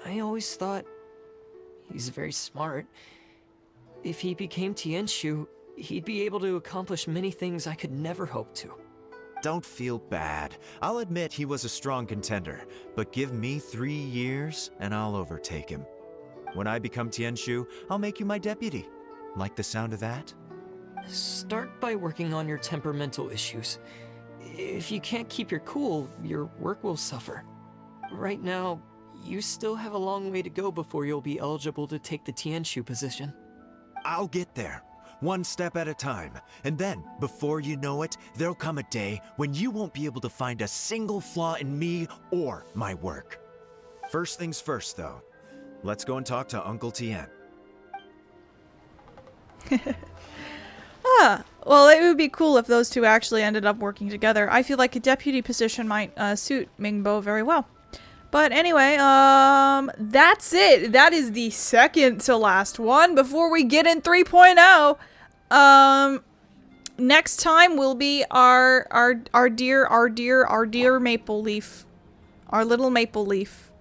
I always thought he's very smart. If he became Tianshu, he'd be able to accomplish many things I could never hope to. Don't feel bad. I'll admit he was a strong contender, but give me 3 years and I'll overtake him. When I become Tianshu, I'll make you my deputy. Like the sound of that? Start by working on your temperamental issues. If you can't keep your cool, your work will suffer. Right now, you still have a long way to go before you'll be eligible to take the Tianshu position. I'll get there, one step at a time. And then, before you know it, there'll come a day when you won't be able to find a single flaw in me or my work. First things first, though. Let's go and talk to Uncle Tian. Well, it would be cool if those two actually ended up working together. I feel like a deputy position might suit Mingbo very well. But anyway, that's it. That is the second to last one before we get in 3.0. Next time will be our dear Maple Leaf. Our little Maple Leaf.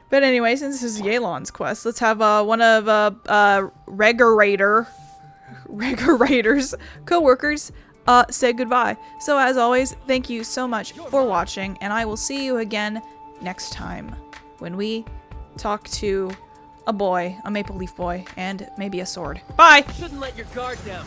But anyway, since this is Yelan's quest, let's have one of Regurator's co-workers say goodbye. So as always, thank you so much for watching, and I will see you again next time when we talk to a boy, a Maple Leaf boy, and maybe a sword. Bye! Shouldn't let your guard down.